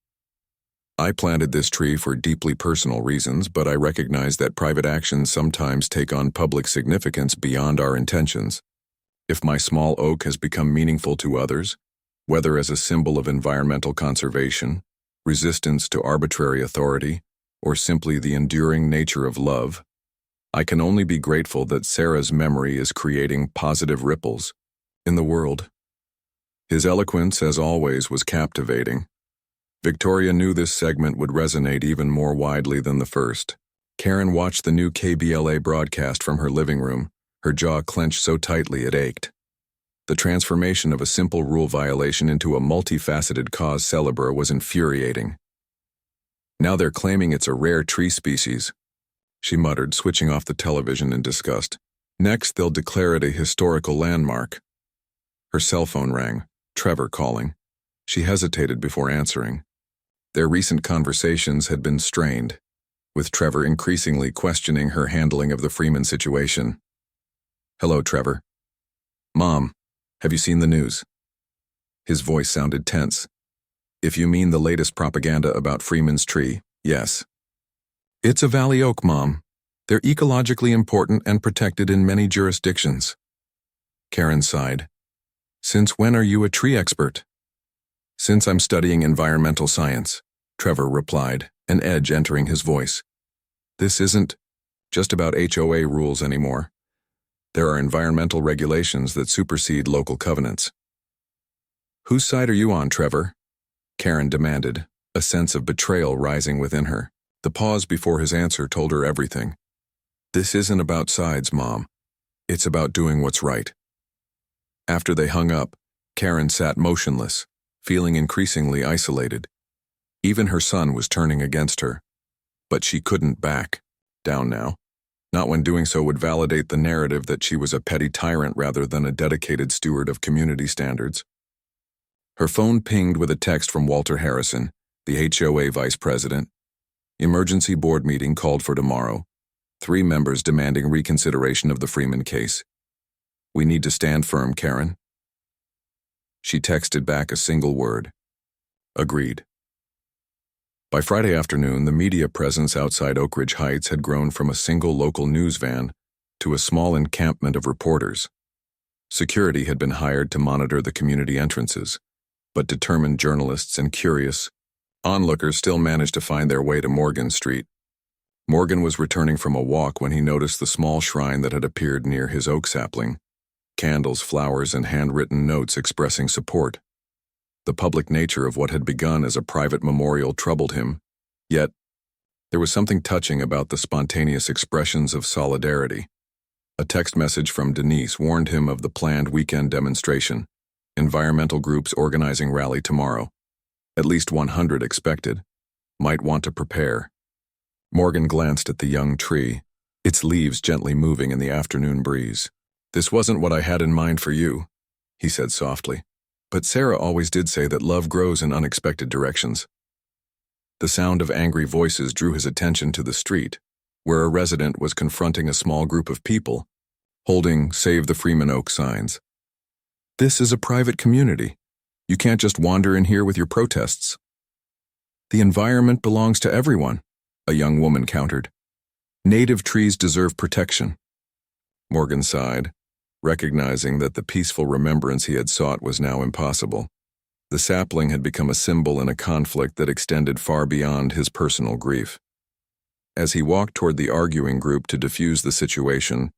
I planted this tree for deeply personal reasons, but I recognize that private actions sometimes take on public significance beyond our intentions. If my small oak has become meaningful to others, whether as a symbol of environmental conservation, resistance to arbitrary authority, or simply the enduring nature of love, I can only be grateful that Sarah's memory is creating positive ripples in the world. His eloquence, as always, was captivating. Victoria knew this segment would resonate even more widely than the first. Karen watched the new KBLA broadcast from her living room, her jaw clenched so tightly it ached. The transformation of a simple rule violation into a multifaceted cause célèbre was infuriating. Now they're claiming it's a rare tree species, she muttered, switching off the television in disgust. Next, they'll declare it a historical landmark. Her cell phone rang, Trevor calling. She hesitated before answering. Their recent conversations had been strained, with Trevor increasingly questioning her handling of the Freeman situation. Hello, Trevor. Mom. Have you seen the news? His voice sounded tense. If you mean the latest propaganda about Freeman's tree, yes. It's a valley oak, Mom. They're ecologically important and protected in many jurisdictions. Karen sighed. Since when are you a tree expert? Since I'm studying environmental science, Trevor replied, an edge entering his voice. This isn't just about HOA rules anymore. There are environmental regulations that supersede local covenants. Whose side are you on, Trevor? Karen demanded, a sense of betrayal rising within her. The pause before his answer told her everything. This isn't about sides, Mom. It's about doing what's right. After they hung up, Karen sat motionless, feeling increasingly isolated. Even her son was turning against her. But she couldn't back down now. Not when doing so would validate the narrative that she was a petty tyrant rather than a dedicated steward of community standards. Her phone pinged with a text from Walter Harrison, the HOA vice president. Emergency board meeting called for tomorrow. 3 members demanding reconsideration of the Freeman case. We need to stand firm, Karen. She texted back a single word. Agreed. By Friday afternoon, the media presence outside Oakridge Heights had grown from a single local news van to a small encampment of reporters. Security had been hired to monitor the community entrances, but determined journalists and curious onlookers still managed to find their way to Morgan Street. Morgan was returning from a walk when he noticed the small shrine that had appeared near his oak sapling. Candles, flowers, and handwritten notes expressing support. The public nature of what had begun as a private memorial troubled him, yet There was something touching about the spontaneous expressions of solidarity. A text message from Denise warned him of the planned weekend demonstration. Environmental groups organizing rally tomorrow. At least 100 expected. Might want to prepare. Morgan glanced at the young tree, its leaves gently moving in the afternoon breeze. "This wasn't what I had in mind for you," he said softly. "But Sarah always did say that love grows in unexpected directions." The sound of angry voices drew his attention to the street, where a resident was confronting a small group of people, holding Save the Freeman Oak signs. "This is a private community. You can't just wander in here with your protests." "The environment belongs to everyone," a young woman countered. "Native trees deserve protection." Morgan sighed, recognizing that the peaceful remembrance he had sought was now impossible. The sapling had become a symbol in a conflict that extended far beyond his personal grief. As he walked toward the arguing group to diffuse the situation,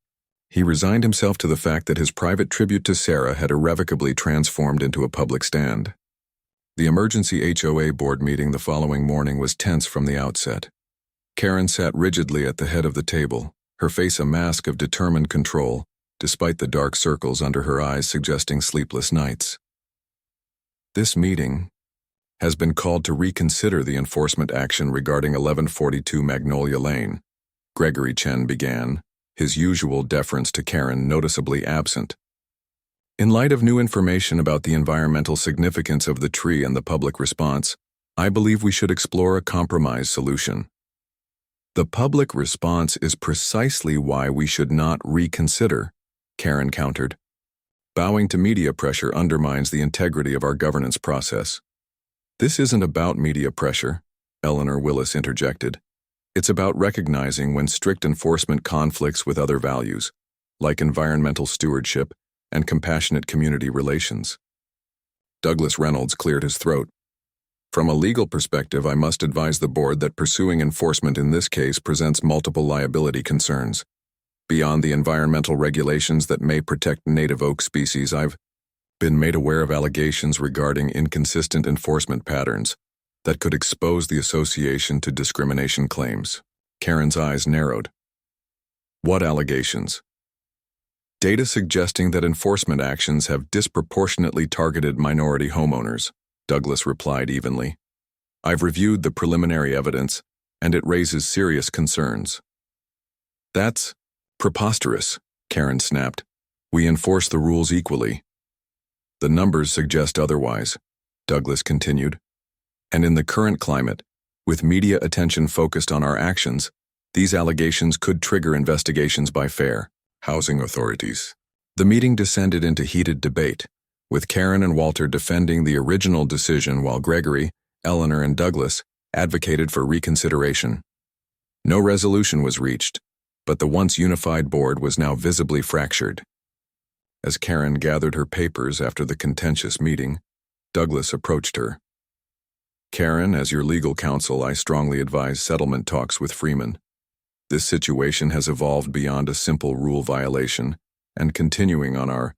he resigned himself to the fact that his private tribute to Sarah had irrevocably transformed into a public stand. The emergency HOA board meeting the following morning was tense from the outset. Karen sat rigidly at the head of the table, her face a mask of determined control, despite the dark circles under her eyes suggesting sleepless nights. "This meeting has been called to reconsider the enforcement action regarding 1142 Magnolia Lane," Gregory Chen began, his usual deference to Karen noticeably absent. "In light of new information about the environmental significance of the tree and the public response, I believe we should explore a compromise solution." "The public response is precisely why we should not reconsider," Karen countered. "Bowing to media pressure undermines the integrity of our governance process." "This isn't about media pressure," Eleanor Willis interjected. "It's about recognizing when strict enforcement conflicts with other values, like environmental stewardship and compassionate community relations." Douglas Reynolds cleared his throat. "From a legal perspective, I must advise the board that pursuing enforcement in this case presents multiple liability concerns. Beyond the environmental regulations that may protect native oak species, I've been made aware of allegations regarding inconsistent enforcement patterns that could expose the association to discrimination claims." Karen's eyes narrowed. "What allegations?" "Data suggesting that enforcement actions have disproportionately targeted minority homeowners," Douglas replied evenly. "I've reviewed the preliminary evidence, and it raises serious concerns." "That's preposterous," Karen snapped. "We enforce the rules equally." "The numbers suggest otherwise," Douglas continued. "And in the current climate, with media attention focused on our actions, these allegations could trigger investigations by fair housing authorities." The meeting descended into heated debate, with Karen and Walter defending the original decision while Gregory, Eleanor, and Douglas advocated for reconsideration. No resolution was reached, but the once unified board was now visibly fractured. As Karen gathered her papers after the contentious meeting, Douglas approached her. "Karen, as your legal counsel, I strongly advise settlement talks with Freeman. This situation has evolved beyond a simple rule violation, and continuing on our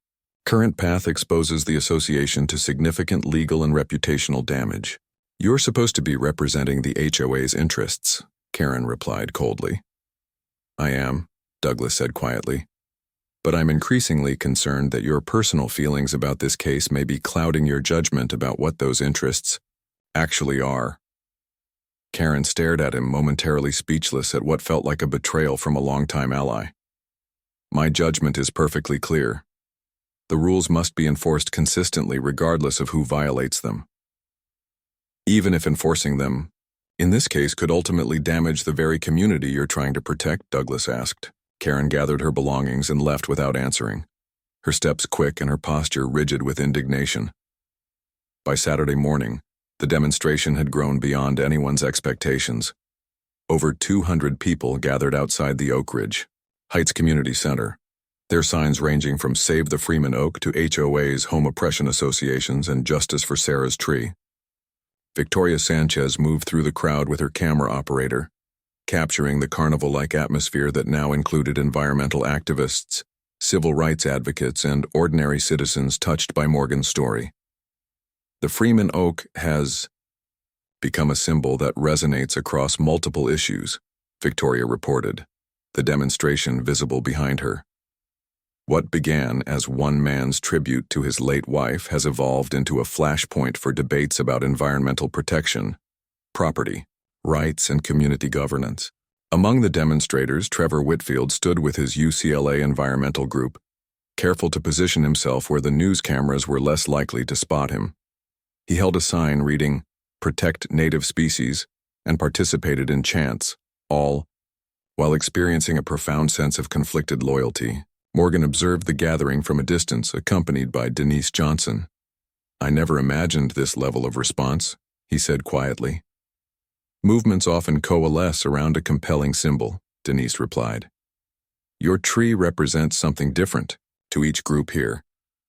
current path exposes the association to significant legal and reputational damage." "You're supposed to be representing the HOA's interests," Karen replied coldly. "I am," Douglas said quietly. "But I'm increasingly concerned that your personal feelings about this case may be clouding your judgment about what those interests actually are." Karen stared at him, momentarily speechless at what felt like a betrayal from a longtime ally. "My judgment is perfectly clear. The rules must be enforced consistently regardless of who violates them. Even if enforcing them, in this case, could ultimately damage the very community you're trying to protect," Douglas asked. Karen gathered her belongings and left without answering, her steps quick and her posture rigid with indignation. By Saturday morning, the demonstration had grown beyond anyone's expectations. Over 200 people gathered outside the Oakridge Heights Community Center, their signs ranging from Save the Freeman Oak to HOA's Home Oppression Associations and Justice for Sarah's Tree. Victoria Sanchez moved through the crowd with her camera operator, capturing the carnival-like atmosphere that now included environmental activists, civil rights advocates, and ordinary citizens touched by Morgan's story. "The Freeman Oak has become a symbol that resonates across multiple issues, Victoria reported, the demonstration visible behind her. What began as one man's tribute to his late wife has evolved into a flashpoint for debates about environmental protection, property, rights, and community governance. Among the demonstrators, Trevor Whitfield stood with his UCLA environmental group, careful to position himself where the news cameras were less likely to spot him. He held a sign reading, "Protect Native Species," and participated in chants, all while experiencing a profound sense of conflicted loyalty. Morgan observed the gathering from a distance, accompanied by Denise Johnson. "I never imagined this level of response," he said quietly. "Movements often coalesce around a compelling symbol," Denise replied. "Your tree represents something different to each group here,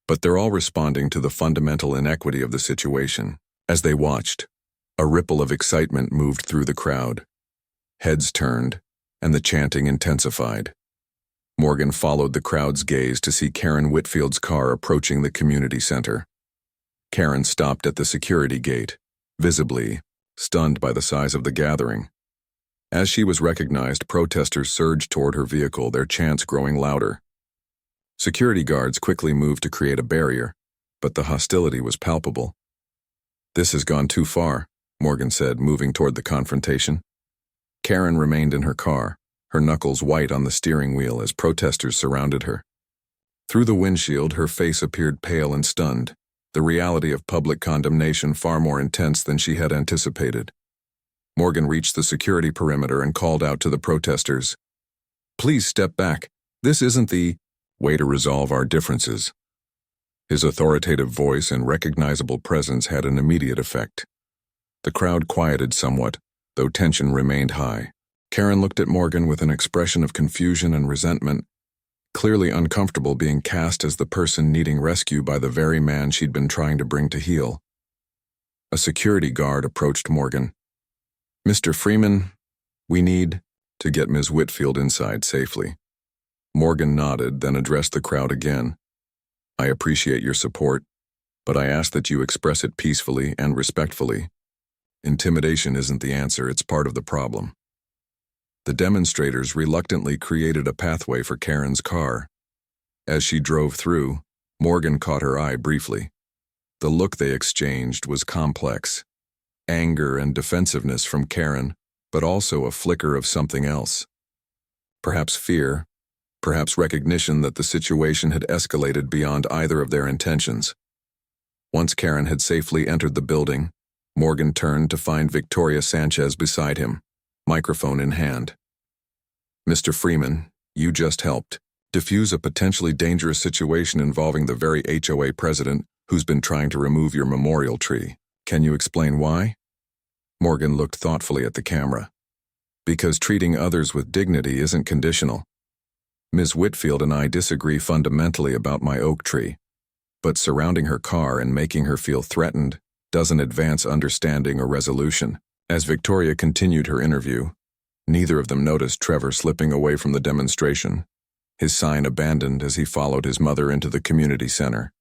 but they're all responding to the fundamental inequity of the situation." As they watched, a ripple of excitement moved through the crowd. Heads turned, and the chanting intensified. Morgan followed the crowd's gaze to see Karen Whitfield's car approaching the community center. Karen stopped at the security gate, visibly stunned by the size of the gathering. As she was recognized, protesters surged toward her vehicle, their chants growing louder. Security guards quickly moved to create a barrier, but the hostility was palpable. "This has gone too far," Morgan said, moving toward the confrontation. Karen remained in her car, her knuckles white on the steering wheel as protesters surrounded her. Through the windshield, her face appeared pale and stunned, the reality of public condemnation far more intense than she had anticipated. Morgan reached the security perimeter and called out to the protesters, "Please step back. This isn't the way to resolve our differences." His authoritative voice and recognizable presence had an immediate effect. The crowd quieted somewhat, though tension remained high. Karen looked at Morgan with an expression of confusion and resentment, clearly uncomfortable being cast as the person needing rescue by the very man she'd been trying to bring to heel. A security guard approached Morgan. "Mr. Freeman, we need to get Ms. Whitfield inside safely." Morgan nodded, then addressed the crowd again. "I appreciate your support, but I ask that you express it peacefully and respectfully. Intimidation isn't the answer, it's part of the problem." The demonstrators reluctantly created a pathway for Karen's car. As she drove through, Morgan caught her eye briefly. The look they exchanged was complex. Anger and defensiveness from Karen, but also a flicker of something else. Perhaps fear, perhaps recognition that the situation had escalated beyond either of their intentions. Once Karen had safely entered the building, Morgan turned to find Victoria Sanchez beside him, microphone in hand. "Mr. Freeman, you just helped diffuse a potentially dangerous situation involving the very HOA president who's been trying to remove your memorial tree. Can you explain why?" Morgan looked thoughtfully at the camera. "Because treating others with dignity isn't conditional. Ms. Whitfield and I disagree fundamentally about my oak tree, but surrounding her car and making her feel threatened doesn't advance understanding or resolution." As Victoria continued her interview, neither of them noticed Trevor slipping away from the demonstration, his sign abandoned as he followed his mother into the community center.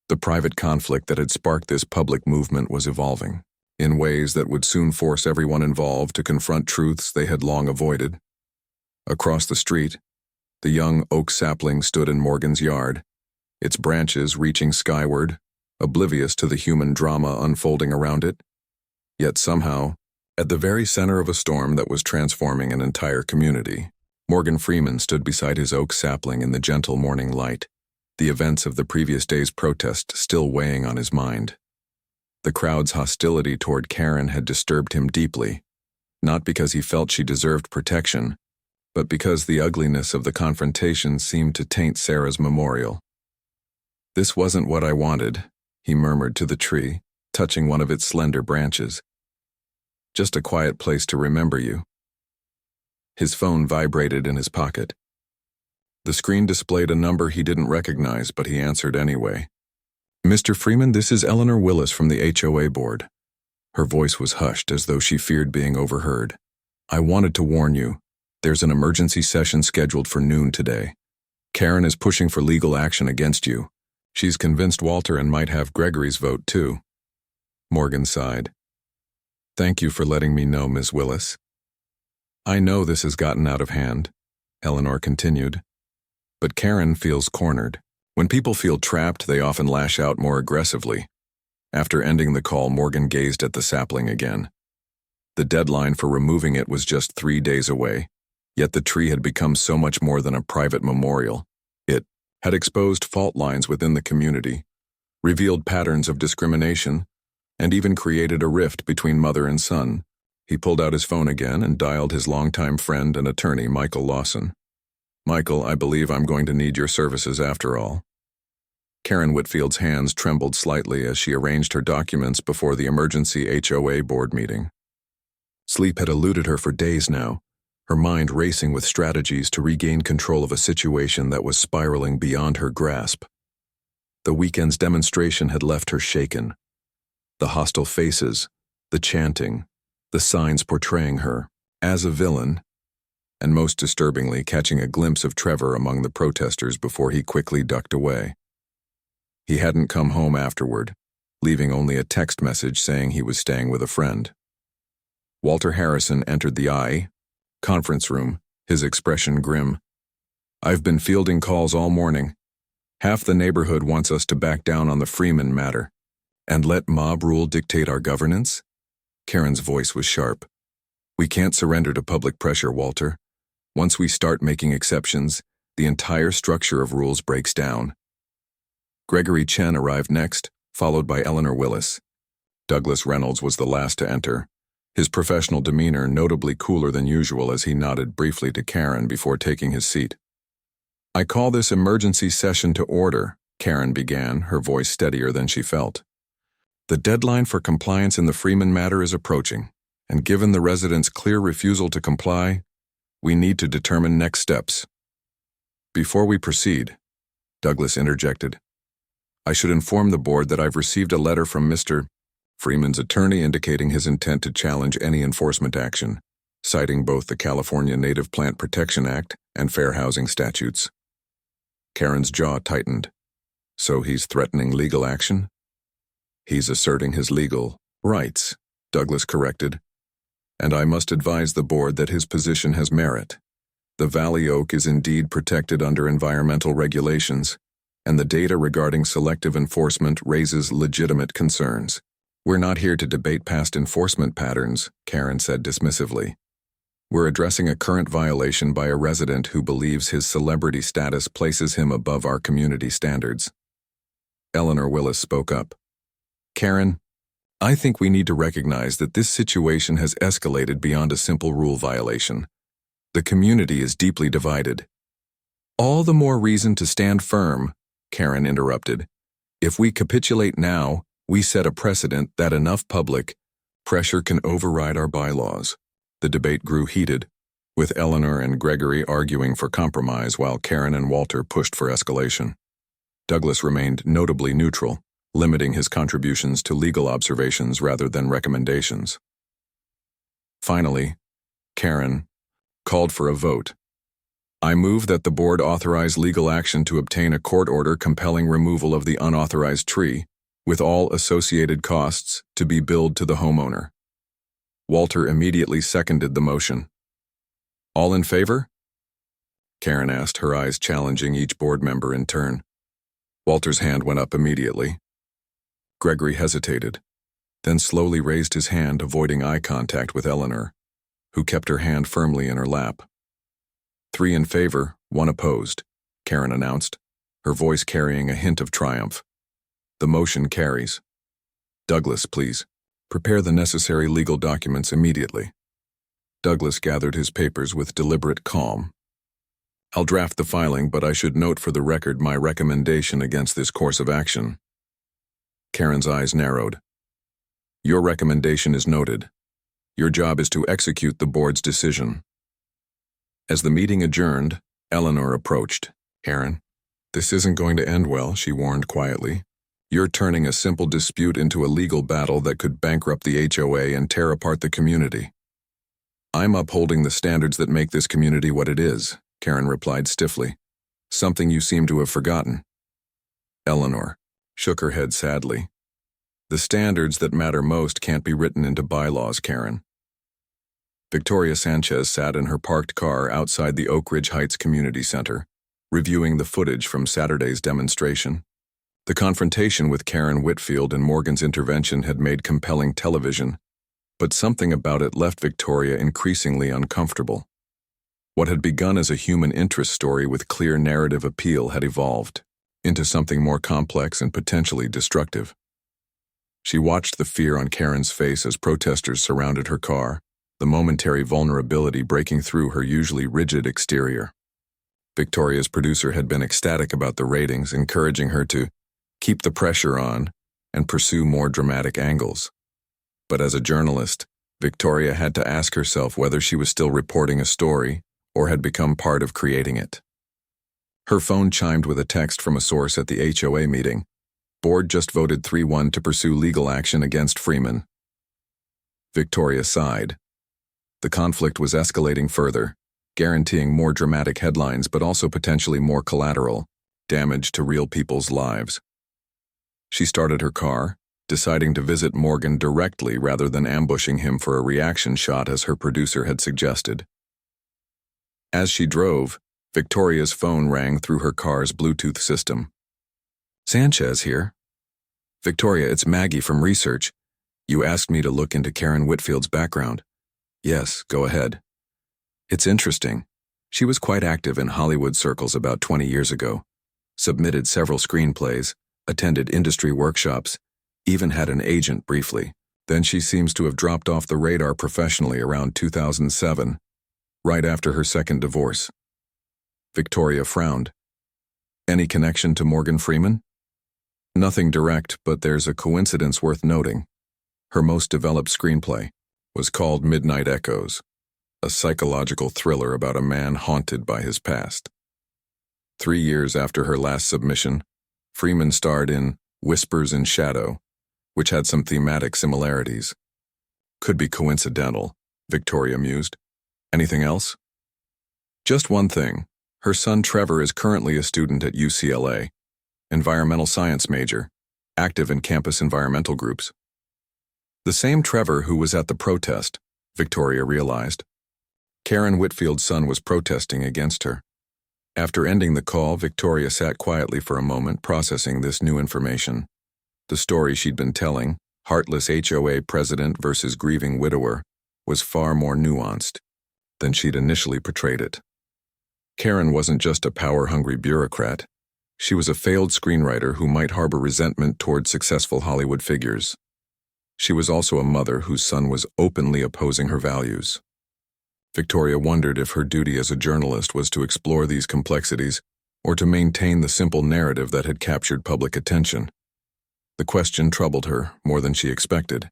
The private conflict that had sparked this public movement was evolving, in ways that would soon force everyone involved to confront truths they had long avoided. Across the street, the young oak sapling stood in Morgan's yard, its branches reaching skyward, oblivious to the human drama unfolding around it. Yet somehow, at the very center of a storm that was transforming an entire community, Morgan Freeman stood beside his oak sapling in the gentle morning light, the events of the previous day's protest still weighing on his mind. The crowd's hostility toward Karen had disturbed him deeply, not because he felt she deserved protection, but because the ugliness of the confrontation seemed to taint Sarah's memorial. "This wasn't what I wanted," he murmured to the tree, touching one of its slender branches. "Just a quiet place to remember you." His phone vibrated in his pocket. The screen displayed a number he didn't recognize, but he answered anyway. "Mr. Freeman, this is Eleanor Willis from the HOA board." Her voice was hushed as though she feared being overheard. "I wanted to warn you. There's an emergency session scheduled for noon today. Karen is pushing for legal action against you. She's convinced Walter and might have Gregory's vote too." Morgan sighed. Thank you for letting me know, Ms. Willis. I know this has gotten out of hand, Eleanor continued. But Karen feels cornered. When people feel trapped, they often lash out more aggressively. After ending the call, Morgan gazed at the sapling again. The deadline for removing it was just 3 days away, yet the tree had become so much more than a private memorial. It had exposed fault lines within the community, revealed patterns of discrimination, and even created a rift between mother and son. He pulled out his phone again and dialed his longtime friend and attorney, Michael Lawson. Michael, I believe I'm going to need your services after all. Karen Whitfield's hands trembled slightly as she arranged her documents before the emergency HOA board meeting. Sleep had eluded her for days now, her mind racing with strategies to regain control of a situation that was spiraling beyond her grasp. The weekend's demonstration had left her shaken. The hostile faces, the chanting, the signs portraying her as a villain, and most disturbingly catching a glimpse of Trevor among the protesters before he quickly ducked away. He hadn't come home afterward, leaving only a text message saying he was staying with a friend. Walter Harrison entered the conference room, his expression grim. I've been fielding calls all morning. Half the neighborhood wants us to back down on the Freeman matter. And let mob rule dictate our governance? Karen's voice was sharp. We can't surrender to public pressure, Walter. Once we start making exceptions, the entire structure of rules breaks down. Gregory Chen arrived next, followed by Eleanor Willis. Douglas Reynolds was the last to enter, his professional demeanor notably cooler than usual as he nodded briefly to Karen before taking his seat. I call this emergency session to order, Karen began, her voice steadier than she felt. The deadline for compliance in the Freeman matter is approaching, and given the residents' clear refusal to comply, we need to determine next steps. Before we proceed, Douglas interjected, I should inform the board that I've received a letter from Mr. Freeman's attorney indicating his intent to challenge any enforcement action, citing both the California Native Plant Protection Act and fair housing statutes. Karen's jaw tightened. So he's threatening legal action? He's asserting his legal rights, Douglas corrected. And I must advise the board that his position has merit. The Valley Oak is indeed protected under environmental regulations, and the data regarding selective enforcement raises legitimate concerns. We're not here to debate past enforcement patterns, Karen said dismissively. We're addressing a current violation by a resident who believes his celebrity status places him above our community standards. Eleanor Willis spoke up. Karen, I think we need to recognize that this situation has escalated beyond a simple rule violation. The community is deeply divided. All the more reason to stand firm, Karen interrupted. If we capitulate now, we set a precedent that enough public pressure can override our bylaws. The debate grew heated, with Eleanor and Gregory arguing for compromise while Karen and Walter pushed for escalation. Douglas remained notably neutral, limiting his contributions to legal observations rather than recommendations. Finally, Karen called for a vote. I move that the board authorize legal action to obtain a court order compelling removal of the unauthorized tree, with all associated costs to be billed to the homeowner. Walter immediately seconded the motion. All in favor? Karen asked, her eyes challenging each board member in turn. Walter's hand went up immediately. Gregory hesitated, then slowly raised his hand, avoiding eye contact with Eleanor, who kept her hand firmly in her lap. 3 in favor, 1 opposed, Karen announced, her voice carrying a hint of triumph. The motion carries. Douglas, please, prepare the necessary legal documents immediately. Douglas gathered his papers with deliberate calm. I'll draft the filing, but I should note for the record my recommendation against this course of action. Karen's eyes narrowed. Your recommendation is noted. Your job is to execute the board's decision. As the meeting adjourned, Eleanor approached. Karen, this isn't going to end well, she warned quietly. You're turning a simple dispute into a legal battle that could bankrupt the HOA and tear apart the community. I'm upholding the standards that make this community what it is, Karen replied stiffly. Something you seem to have forgotten. Eleanor shook her head sadly. The standards that matter most can't be written into bylaws, Karen. Victoria Sanchez sat in her parked car outside the Oakridge Heights Community Center, reviewing the footage from Saturday's demonstration. The confrontation with Karen Whitfield and Morgan's intervention had made compelling television, but something about it left Victoria increasingly uncomfortable. What had begun as a human interest story with clear narrative appeal had evolved into something more complex and potentially destructive. She watched the fear on Karen's face as protesters surrounded her car, the momentary vulnerability breaking through her usually rigid exterior. Victoria's producer had been ecstatic about the ratings, encouraging her to keep the pressure on and pursue more dramatic angles. But as a journalist, Victoria had to ask herself whether she was still reporting a story or had become part of creating it. Her phone chimed with a text from a source at the HOA meeting. Board just voted 3-1 to pursue legal action against Freeman. Victoria sighed. The conflict was escalating further, guaranteeing more dramatic headlines but also potentially more collateral, damage to real people's lives. She started her car, deciding to visit Morgan directly rather than ambushing him for a reaction shot as her producer had suggested. As she drove, Victoria's phone rang through her car's Bluetooth system. Sanchez here. Victoria, it's Maggie from research. You asked me to look into Karen Whitfield's background. Yes, go ahead. It's interesting. She was quite active in Hollywood circles about 20 years ago, submitted several screenplays, attended industry workshops, even had an agent briefly. Then she seems to have dropped off the radar professionally around 2007, right after her second divorce. Victoria frowned. Any connection to Morgan Freeman? Nothing direct, but there's a coincidence worth noting. Her most developed screenplay was called Midnight Echoes, a psychological thriller about a man haunted by his past. 3 years after her last submission, Freeman starred in Whispers in Shadow, which had some thematic similarities. Could be coincidental, Victoria mused. Anything else? Just one thing. Her son Trevor is currently a student at UCLA, environmental science major, active in campus environmental groups. The same Trevor who was at the protest, Victoria realized. Karen Whitfield's son was protesting against her. After ending the call, Victoria sat quietly for a moment, processing this new information. The story she'd been telling, heartless HOA president versus grieving widower, was far more nuanced than she'd initially portrayed it. Karen wasn't just a power-hungry bureaucrat. She was a failed screenwriter who might harbor resentment toward successful Hollywood figures. She was also a mother whose son was openly opposing her values. Victoria wondered if her duty as a journalist was to explore these complexities or to maintain the simple narrative that had captured public attention. The question troubled her more than she expected.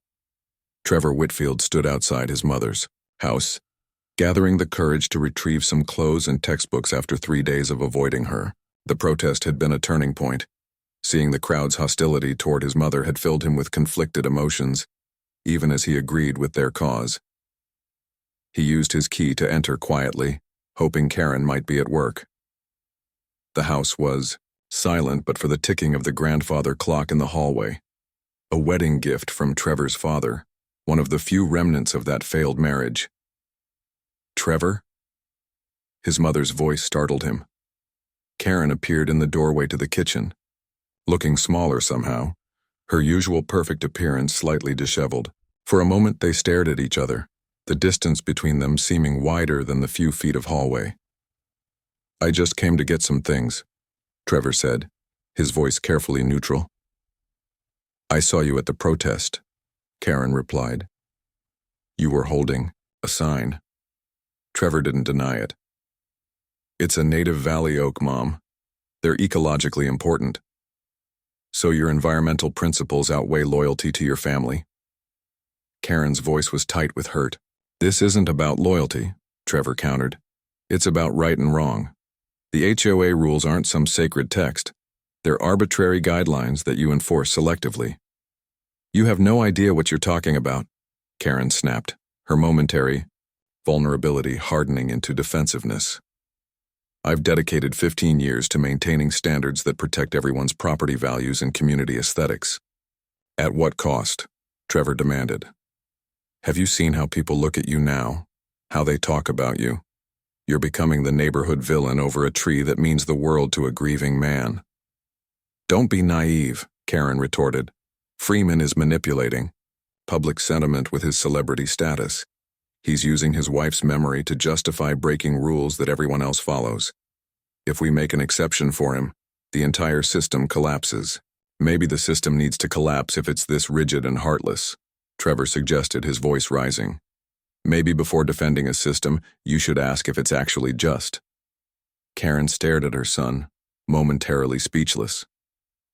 Trevor Whitfield stood outside his mother's house, gathering the courage to retrieve some clothes and textbooks after 3 days of avoiding her. The protest had been a turning point. Seeing the crowd's hostility toward his mother had filled him with conflicted emotions, even as he agreed with their cause. He used his key to enter quietly, hoping Karen might be at work. The house was silent but for the ticking of the grandfather clock in the hallway, a wedding gift from Trevor's father, one of the few remnants of that failed marriage. Trevor? His mother's voice startled him. Karen appeared in the doorway to the kitchen, looking smaller somehow, her usual perfect appearance slightly disheveled. For a moment they stared at each other, the distance between them seeming wider than the few feet of hallway. I just came to get some things, Trevor said, his voice carefully neutral. I saw you at the protest, Karen replied. You were holding a sign. Trevor didn't deny it. It's a native valley oak, Mom. They're ecologically important. So your environmental principles outweigh loyalty to your family? Karen's voice was tight with hurt. This isn't about loyalty, Trevor countered. It's about right and wrong. The HOA rules aren't some sacred text. They're arbitrary guidelines that you enforce selectively. You have no idea what you're talking about, Karen snapped, her momentary vulnerability hardening into defensiveness. I've dedicated 15 years to maintaining standards that protect everyone's property values and community aesthetics. At what cost? Trevor demanded. Have you seen how people look at you now? How they talk about you? You're becoming the neighborhood villain over a tree that means the world to a grieving man. Don't be naive, Karen retorted. Freeman is manipulating public sentiment with his celebrity status. He's using his wife's memory to justify breaking rules that everyone else follows. If we make an exception for him, the entire system collapses. Maybe the system needs to collapse if it's this rigid and heartless, Trevor suggested, his voice rising. Maybe before defending a system, you should ask if it's actually just. Karen stared at her son, momentarily speechless.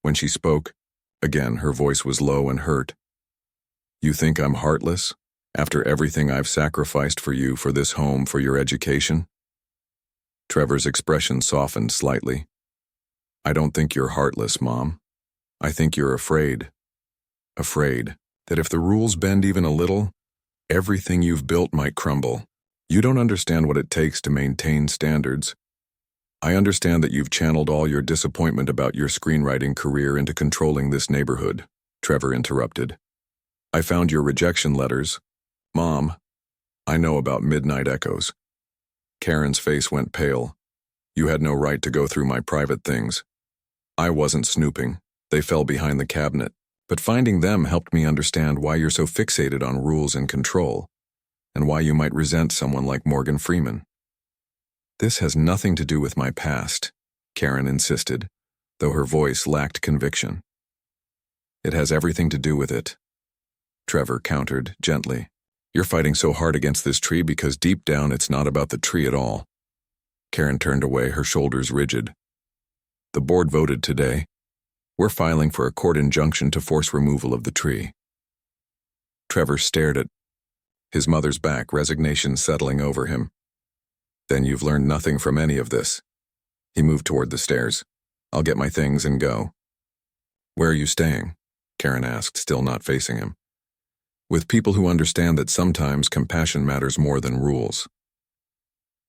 When she spoke, again her voice was low and hurt. You think I'm heartless? After everything I've sacrificed for you, for this home, for your education? Trevor's expression softened slightly. I don't think you're heartless, Mom. I think you're afraid. Afraid that if the rules bend even a little, everything you've built might crumble. You don't understand what it takes to maintain standards. I understand that you've channeled all your disappointment about your screenwriting career into controlling this neighborhood, Trevor interrupted. I found your rejection letters. Mom, I know about midnight echoes. Karen's face went pale. You had no right to go through my private things. I wasn't snooping. They fell behind the cabinet. But finding them helped me understand why you're so fixated on rules and control, and why you might resent someone like Morgan Freeman. This has nothing to do with my past, Karen insisted, though her voice lacked conviction. It has everything to do with it, Trevor countered gently. You're fighting so hard against this tree because deep down it's not about the tree at all. Karen turned away, her shoulders rigid. The board voted today. We're filing for a court injunction to force removal of the tree. Trevor stared at his mother's back, resignation settling over him. Then you've learned nothing from any of this. He moved toward the stairs. I'll get my things and go. Where are you staying? Karen asked, still not facing him. With people who understand that sometimes compassion matters more than rules.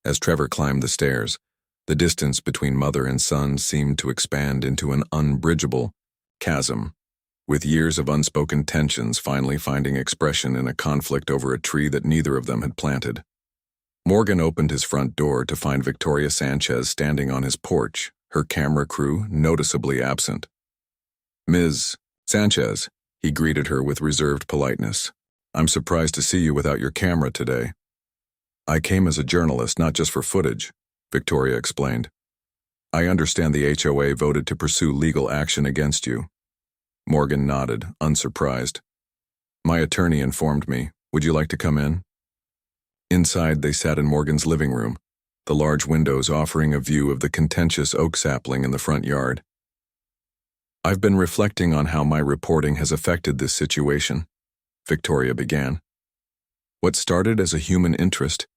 As Trevor climbed the stairs, the distance between mother and son seemed to expand into an unbridgeable chasm, with years of unspoken tensions finally finding expression in a conflict over a tree that neither of them had planted. Morgan opened his front door to find Victoria Sanchez standing on his porch, her camera crew noticeably absent. Ms. Sanchez, he greeted her with reserved politeness. I'm surprised to see you without your camera today. I came as a journalist, not just for footage, Victoria explained. I understand the HOA voted to pursue legal action against you. Morgan nodded, unsurprised. My attorney informed me. Would you like to come in? Inside, they sat in Morgan's living room, the large windows offering a view of the contentious oak sapling in the front yard. I've been reflecting on how my reporting has affected this situation, Victoria began. What started as a human interest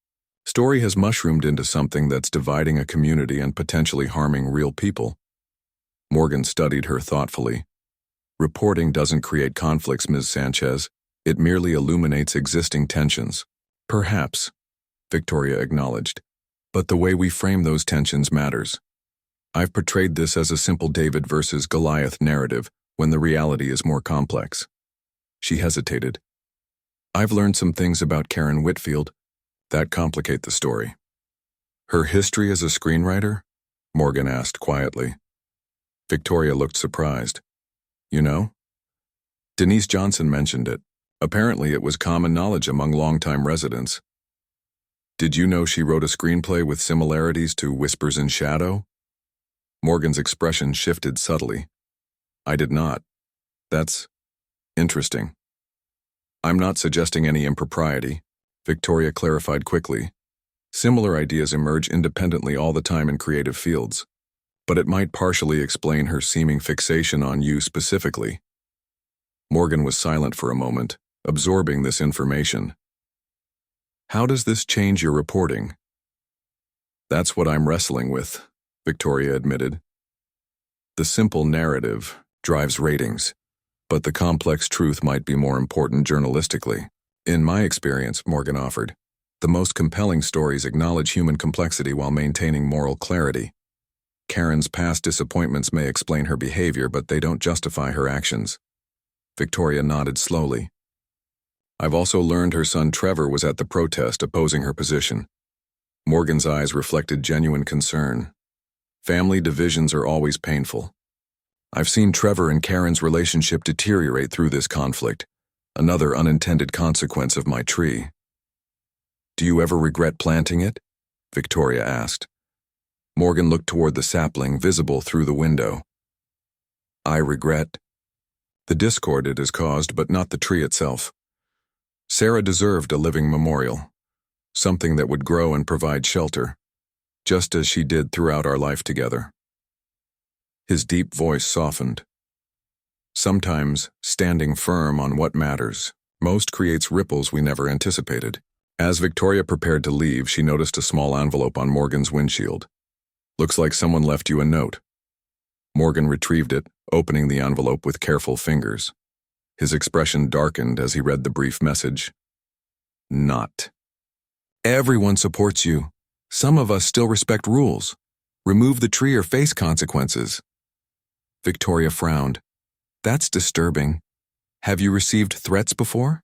story has mushroomed into something that's dividing a community and potentially harming real people. Morgan studied her thoughtfully. Reporting doesn't create conflicts, Ms. Sanchez. It merely illuminates existing tensions. Perhaps, Victoria acknowledged. But the way we frame those tensions matters. I've portrayed this as a simple David versus Goliath narrative when the reality is more complex. She hesitated. I've learned some things about Karen Whitfield that complicate the story. Her history as a screenwriter? Morgan asked quietly. Victoria looked surprised. You know? Denise Johnson mentioned it. Apparently it was common knowledge among longtime residents. Did you know she wrote a screenplay with similarities to Whispers in Shadow? Morgan's expression shifted subtly. I did not. That's interesting. I'm not suggesting any impropriety, Victoria clarified quickly. Similar ideas emerge independently all the time in creative fields, but it might partially explain her seeming fixation on you specifically. Morgan was silent for a moment, absorbing this information. How does this change your reporting? That's what I'm wrestling with, Victoria admitted. The simple narrative drives ratings, but the complex truth might be more important journalistically. In my experience, Morgan offered, the most compelling stories acknowledge human complexity while maintaining moral clarity. Karen's past disappointments may explain her behavior, but they don't justify her actions. Victoria nodded slowly. I've also learned her son Trevor was at the protest opposing her position. Morgan's eyes reflected genuine concern. Family divisions are always painful. I've seen Trevor and Karen's relationship deteriorate through this conflict, another unintended consequence of my tree. Do you ever regret planting it? Victoria asked. Morgan looked toward the sapling visible through the window. I regret the discord it has caused, but not the tree itself. Sarah deserved a living memorial, something that would grow and provide shelter, just as she did throughout our life together. His deep voice softened. Sometimes, standing firm on what matters most creates ripples we never anticipated. As Victoria prepared to leave, she noticed a small envelope on Morgan's windshield. Looks like someone left you a note. Morgan retrieved it, opening the envelope with careful fingers. His expression darkened as he read the brief message. Not. Everyone supports you. Some of us still respect rules. Remove the tree or face consequences. Victoria frowned. That's disturbing. Have you received threats before?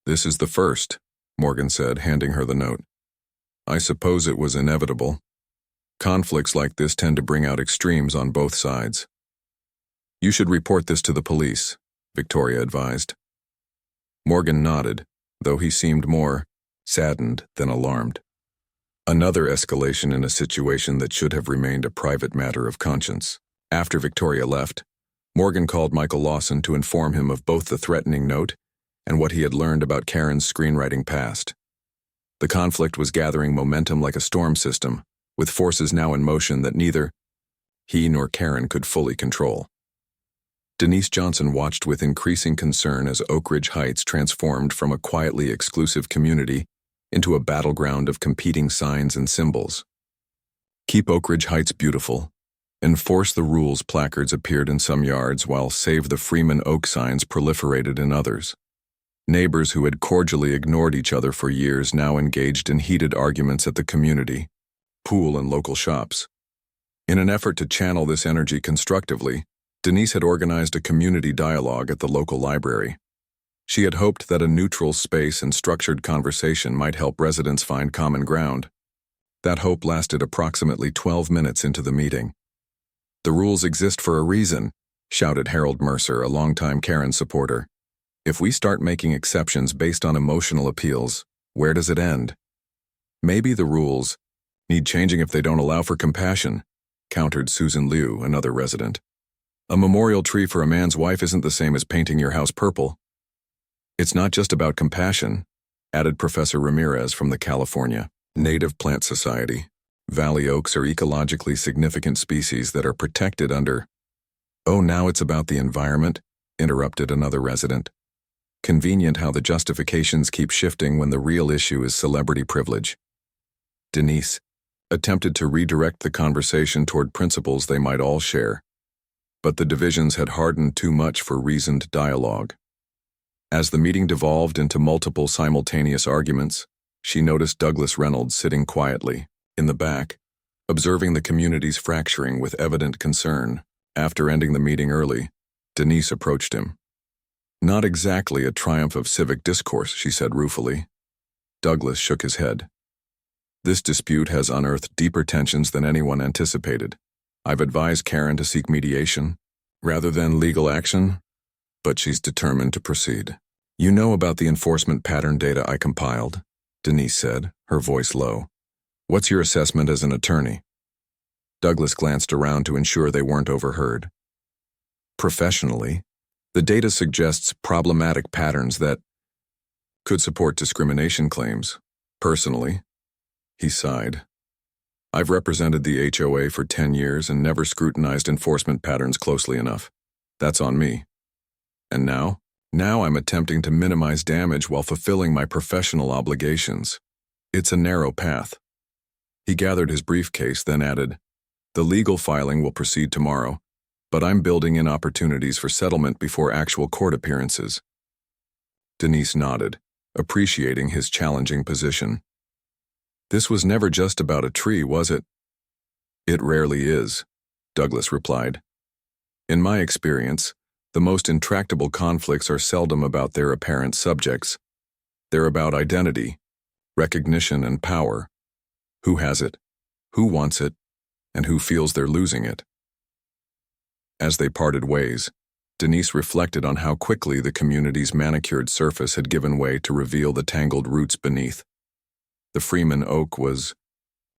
This is the first, Morgan said, handing her the note. I suppose it was inevitable. Conflicts like this tend to bring out extremes on both sides. You should report this to the police, Victoria advised. Morgan nodded, though he seemed more saddened than alarmed. Another escalation in a situation that should have remained a private matter of conscience. After Victoria left, Morgan called Michael Lawson to inform him of both the threatening note and what he had learned about Karen's screenwriting past. The conflict was gathering momentum like a storm system, with forces now in motion that neither he nor Karen could fully control. Denise Johnson watched with increasing concern as Oakridge Heights transformed from a quietly exclusive community into a battleground of competing signs and symbols. Keep Oakridge Heights beautiful. Enforce the rules placards appeared in some yards, while Save the Freeman oak signs proliferated in others. Neighbors who had cordially ignored each other for years now engaged in heated arguments at the community, pool, and local shops. In an effort to channel this energy constructively, Denise had organized a community dialogue at the local library. She had hoped that a neutral space and structured conversation might help residents find common ground. That hope lasted approximately 12 minutes into the meeting. The rules exist for a reason, shouted Harold Mercer, a longtime Karen supporter. If we start making exceptions based on emotional appeals, where does it end? Maybe the rules need changing if they don't allow for compassion, countered Susan Liu, another resident. A memorial tree for a man's wife isn't the same as painting your house purple. It's not just about compassion, added Professor Ramirez from the California Native Plant Society. Valley oaks are ecologically significant species that are protected under. Oh, now it's about the environment, interrupted another resident. Convenient how the justifications keep shifting when the real issue is celebrity privilege. Denise attempted to redirect the conversation toward principles they might all share, but the divisions had hardened too much for reasoned dialogue. As the meeting devolved into multiple simultaneous arguments, she noticed Douglas Reynolds sitting quietly in the back, observing the community's fracturing with evident concern. After ending the meeting early, Denise approached him. Not exactly a triumph of civic discourse, she said ruefully. Douglas shook his head. This dispute has unearthed deeper tensions than anyone anticipated. I've advised Karen to seek mediation, rather than legal action, but she's determined to proceed. You know about the enforcement pattern data I compiled, Denise said, her voice low. What's your assessment as an attorney? Douglas glanced around to ensure they weren't overheard. Professionally, the data suggests problematic patterns that could support discrimination claims. Personally, he sighed. I've represented the HOA for 10 years and never scrutinized enforcement patterns closely enough. That's on me. And now I'm attempting to minimize damage while fulfilling my professional obligations. It's a narrow path. He gathered his briefcase, then added, the legal filing will proceed tomorrow, but I'm building in opportunities for settlement before actual court appearances. Denise nodded, appreciating his challenging position. This was never just about a tree, was it? It rarely is, Douglas replied. In my experience, The most intractable conflicts are seldom about their apparent subjects. They're about identity, recognition, and power. Who has it, who wants it, and who feels they're losing it. As they parted ways, Denise reflected on how quickly the community's manicured surface had given way to reveal the tangled roots beneath. The Freeman oak was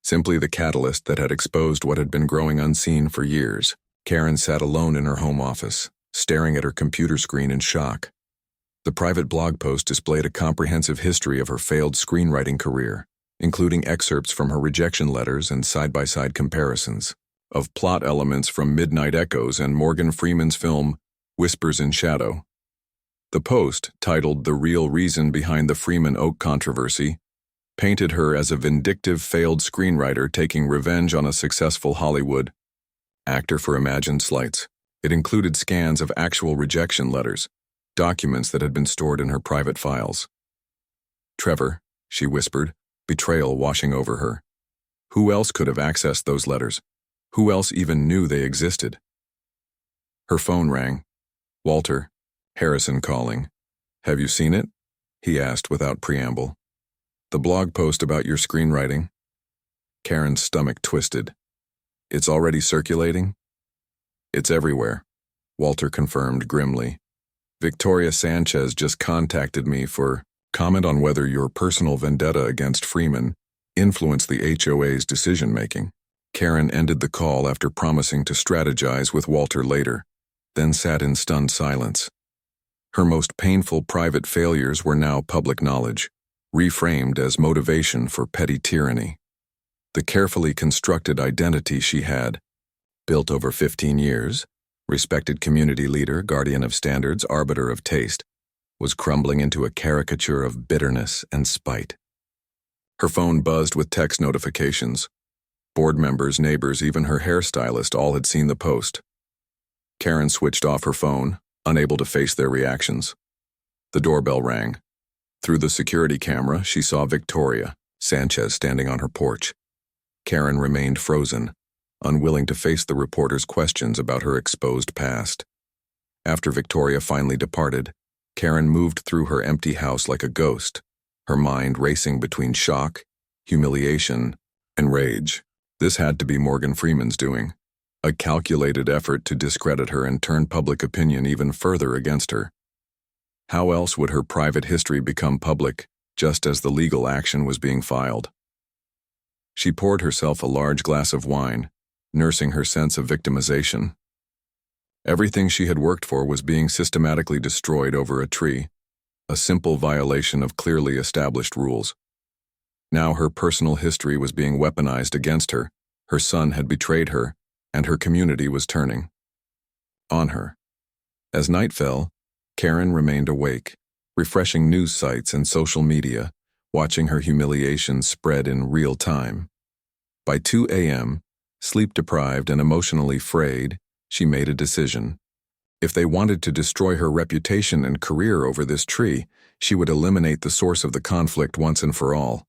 simply the catalyst that had exposed what had been growing unseen for years. Karen sat alone in her home office, staring at her computer screen in shock. The private blog post displayed a comprehensive history of her failed screenwriting career, including excerpts from her rejection letters and side-by-side comparisons of plot elements from Midnight Echoes and Morgan Freeman's film Whispers in Shadow. The post, titled "The Real Reason Behind the Freeman Oak Controversy," painted her as a vindictive failed screenwriter taking revenge on a successful Hollywood actor for imagined slights. It included scans of actual rejection letters, documents that had been stored in her private files. "Trevor," she whispered, betrayal washing over her. Who else could have accessed those letters? Who else even knew they existed? Her phone rang. "Walter, Harrison calling. Have you seen it?" he asked without preamble. "The blog post about your screenwriting?" Karen's stomach twisted. "It's already circulating?" "It's everywhere," Walter confirmed grimly. "Victoria Sanchez just contacted me for comment on whether your personal vendetta against Freeman influenced the HOA's decision-making." Karen ended the call after promising to strategize with Walter later, then sat in stunned silence. Her most painful private failures were now public knowledge, reframed as motivation for petty tyranny. The carefully constructed identity she had, built over 15 years, respected community leader, guardian of standards, arbiter of taste, was crumbling into a caricature of bitterness and spite. Her phone buzzed with text notifications. Board members, neighbors, even her hairstylist all had seen the post. Karen switched off her phone, unable to face their reactions. The doorbell rang. Through the security camera, she saw Victoria Sanchez standing on her porch. Karen remained frozen, unwilling to face the reporter's questions about her exposed past. After Victoria finally departed, Karen moved through her empty house like a ghost, her mind racing between shock, humiliation, and rage. This had to be Morgan Freeman's doing, a calculated effort to discredit her and turn public opinion even further against her. How else would her private history become public, just as the legal action was being filed? She poured herself a large glass of wine, nursing her sense of victimization. Everything she had worked for was being systematically destroyed over a tree, a simple violation of clearly established rules. Now her personal history was being weaponized against her, her son had betrayed her, and her community was turning on her. As night fell, Karen remained awake, refreshing news sites and social media, watching her humiliation spread in real time. By 2 a.m., sleep-deprived and emotionally frayed, she made a decision. If they wanted to destroy her reputation and career over this tree, she would eliminate the source of the conflict once and for all.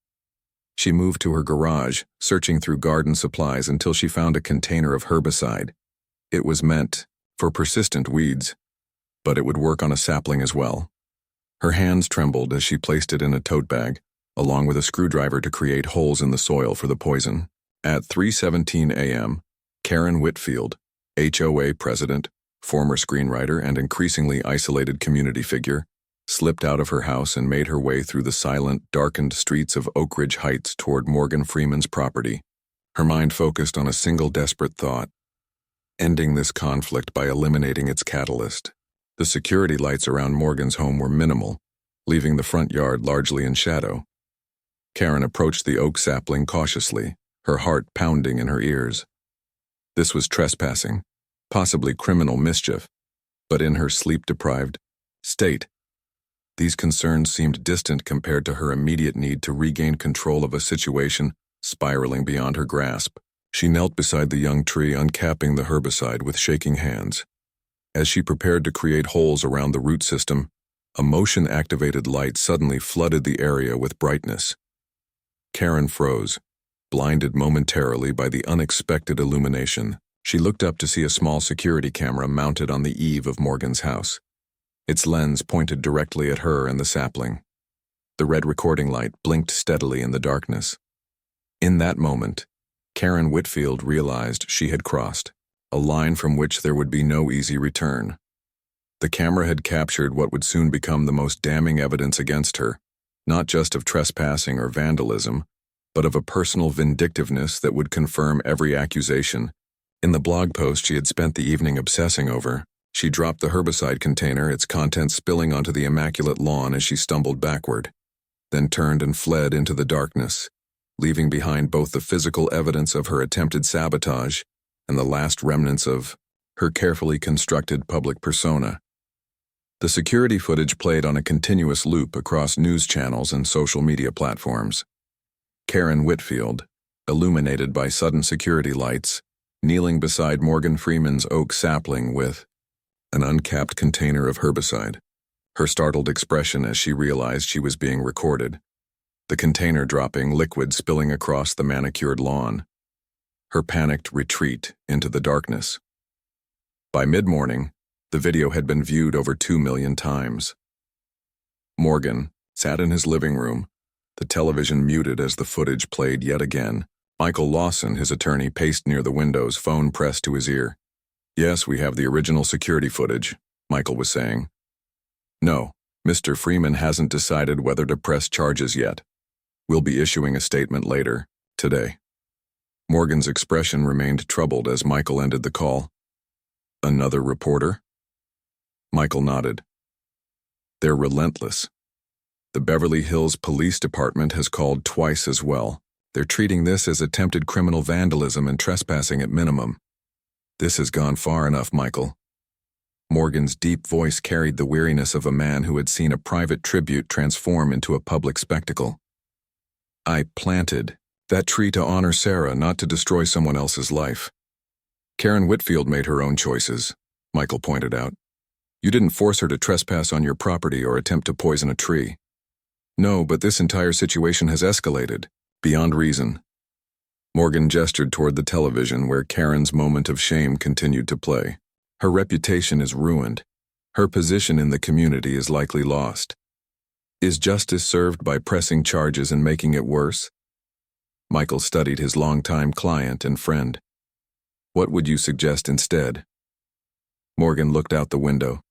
She moved to her garage, searching through garden supplies until she found a container of herbicide. It was meant for persistent weeds, but it would work on a sapling as well. Her hands trembled as she placed it in a tote bag, along with a screwdriver to create holes in the soil for the poison. At 3:17 a.m., Karen Whitfield, HOA president, former screenwriter and increasingly isolated community figure, slipped out of her house and made her way through the silent, darkened streets of Oakridge Heights toward Morgan Freeman's property. Her mind focused on a single desperate thought: ending this conflict by eliminating its catalyst. The security lights around Morgan's home were minimal, leaving the front yard largely in shadow. Karen approached the oak sapling cautiously, her heart pounding in her ears. This was trespassing, possibly criminal mischief, but in her sleep-deprived state, these concerns seemed distant compared to her immediate need to regain control of a situation spiraling beyond her grasp. She knelt beside the young tree, uncapping the herbicide with shaking hands. As she prepared to create holes around the root system, a motion-activated light suddenly flooded the area with brightness. Karen froze, blinded momentarily by the unexpected illumination. She looked up to see a small security camera mounted on the eave of Morgan's house. Its lens pointed directly at her and the sapling. The red recording light blinked steadily in the darkness. In that moment, Karen Whitfield realized she had crossed a line from which there would be no easy return. The camera had captured what would soon become the most damning evidence against her, not just of trespassing or vandalism, but of a personal vindictiveness that would confirm every accusation. In the blog post she had spent the evening obsessing over, she dropped the herbicide container, its contents spilling onto the immaculate lawn as she stumbled backward, then turned and fled into the darkness, leaving behind both the physical evidence of her attempted sabotage and the last remnants of her carefully constructed public persona. The security footage played on a continuous loop across news channels and social media platforms. Karen Whitfield, illuminated by sudden security lights, kneeling beside Morgan Freeman's oak sapling with an uncapped container of herbicide, her startled expression as she realized she was being recorded, the container dropping, liquid spilling across the manicured lawn, her panicked retreat into the darkness. By mid-morning, the video had been viewed over 2 million times. Morgan sat in his living room, the television muted as the footage played yet again. Michael Lawson, his attorney, paced near the windows, phone pressed to his ear. "Yes, we have the original security footage," Michael was saying. "No, Mr. Freeman hasn't decided whether to press charges yet. We'll be issuing a statement later, today." Morgan's expression remained troubled as Michael ended the call. "Another reporter?" Michael nodded. "They're relentless. The Beverly Hills Police Department has called twice as well. They're treating this as attempted criminal vandalism and trespassing at minimum. This has gone far enough, Michael." Morgan's deep voice carried the weariness of a man who had seen a private tribute transform into a public spectacle. "I planted that tree to honor Sarah, not to destroy someone else's life." "Karen Whitfield made her own choices," Michael pointed out. "You didn't force her to trespass on your property or attempt to poison a tree." "No, but this entire situation has escalated, beyond reason." Morgan gestured toward the television where Karen's moment of shame continued to play. "Her reputation is ruined. Her position in the community is likely lost. Is justice served by pressing charges and making it worse?" Michael studied his longtime client and friend. "What would you suggest instead?" Morgan looked out the window,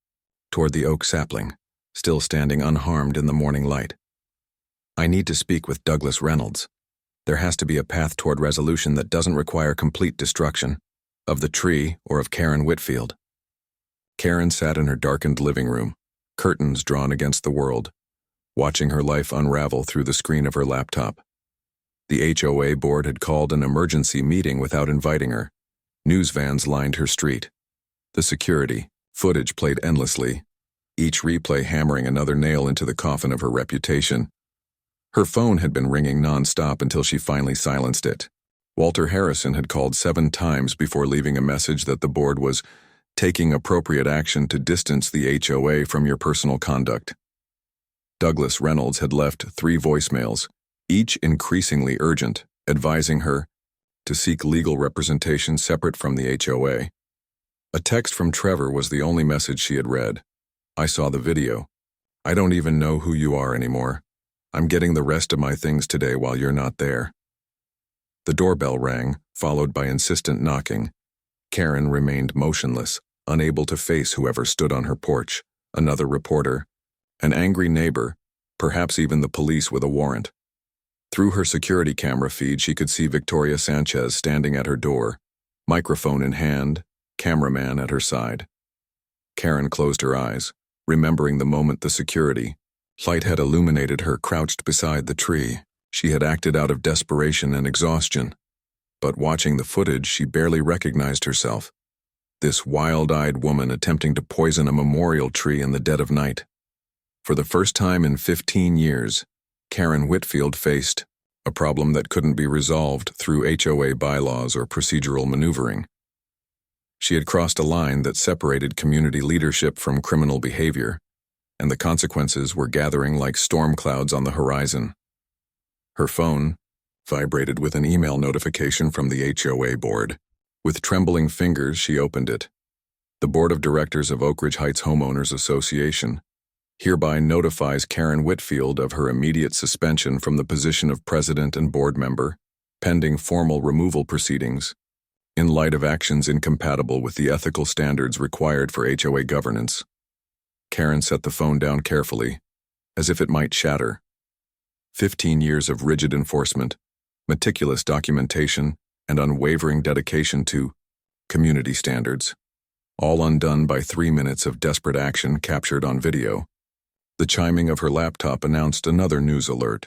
toward the oak sapling, still standing unharmed in the morning light. "I need to speak with Douglas Reynolds. There has to be a path toward resolution that doesn't require complete destruction, of the tree or of Karen Whitfield." Karen sat in her darkened living room, curtains drawn against the world, watching her life unravel through the screen of her laptop. The HOA board had called an emergency meeting without inviting her. News vans lined her street. The security footage played endlessly, each replay hammering another nail into the coffin of her reputation. Her phone had been ringing nonstop until she finally silenced it. Walter Harrison had called 7 times before leaving a message that the board was taking appropriate action to distance the HOA from your personal conduct. Douglas Reynolds had left 3 voicemails, each increasingly urgent, advising her to seek legal representation separate from the HOA. A text from Trevor was the only message she had read. "I saw the video. I don't even know who you are anymore. I'm getting the rest of my things today while you're not there." The doorbell rang, followed by insistent knocking. Karen remained motionless, unable to face whoever stood on her porch, another reporter, an angry neighbor, perhaps even the police with a warrant. Through her security camera feed, she could see Victoria Sanchez standing at her door, microphone in hand, cameraman at her side. Karen closed her eyes, remembering the moment the security light had illuminated her crouched beside the tree. She had acted out of desperation and exhaustion, but watching the footage, she barely recognized herself. This wild-eyed woman attempting to poison a memorial tree in the dead of night. For the first time in 15 years, Karen Whitfield faced a problem that couldn't be resolved through HOA bylaws or procedural maneuvering. She had crossed a line that separated community leadership from criminal behavior, and the consequences were gathering like storm clouds on the horizon. Her phone vibrated with an email notification from the HOA board. With trembling fingers, she opened it. The Board of Directors of Oakridge Heights Homeowners Association hereby notifies Karen Whitfield of her immediate suspension from the position of president and board member, pending formal removal proceedings, in light of actions incompatible with the ethical standards required for HOA governance. Karen set the phone down carefully, as if it might shatter. 15 years of rigid enforcement, meticulous documentation, and unwavering dedication to community standards, all undone by 3 minutes of desperate action captured on video. The chiming of her laptop announced another news alert.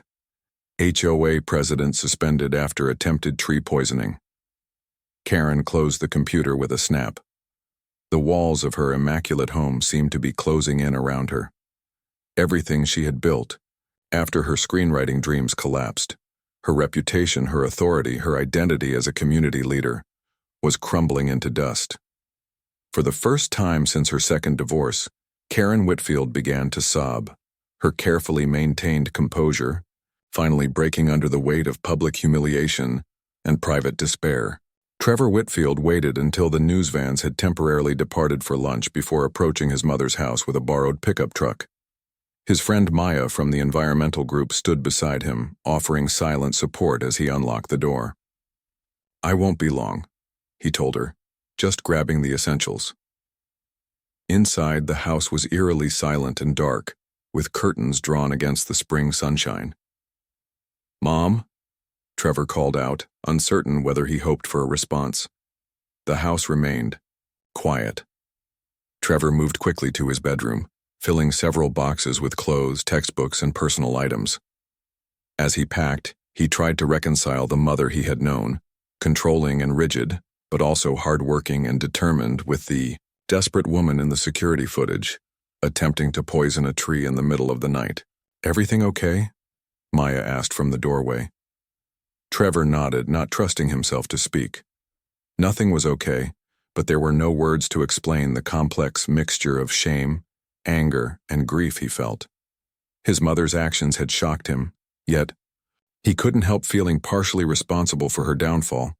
HOA president suspended after attempted tree poisoning. Karen closed the computer with a snap. The walls of her immaculate home seemed to be closing in around her. Everything she had built, after her screenwriting dreams collapsed, her reputation, her authority, her identity as a community leader, was crumbling into dust. For the first time since her second divorce, Karen Whitfield began to sob, her carefully maintained composure finally breaking under the weight of public humiliation and private despair. Trevor Whitfield waited until the news vans had temporarily departed for lunch before approaching his mother's house with a borrowed pickup truck. His friend Maya from the environmental group stood beside him, offering silent support as he unlocked the door. "I won't be long," he told her, just grabbing the essentials. Inside, the house was eerily silent and dark, with curtains drawn against the spring sunshine. "Mom?" Trevor called out, uncertain whether he hoped for a response. The house remained quiet. Trevor moved quickly to his bedroom, filling several boxes with clothes, textbooks, and personal items. As he packed, he tried to reconcile the mother he had known, controlling and rigid, but also hardworking and determined, with the desperate woman in the security footage, attempting to poison a tree in the middle of the night. "Everything okay?" Maya asked from the doorway. Trevor nodded, not trusting himself to speak. Nothing was okay, but there were no words to explain the complex mixture of shame, anger, and grief he felt. His mother's actions had shocked him, yet he couldn't help feeling partially responsible for her downfall.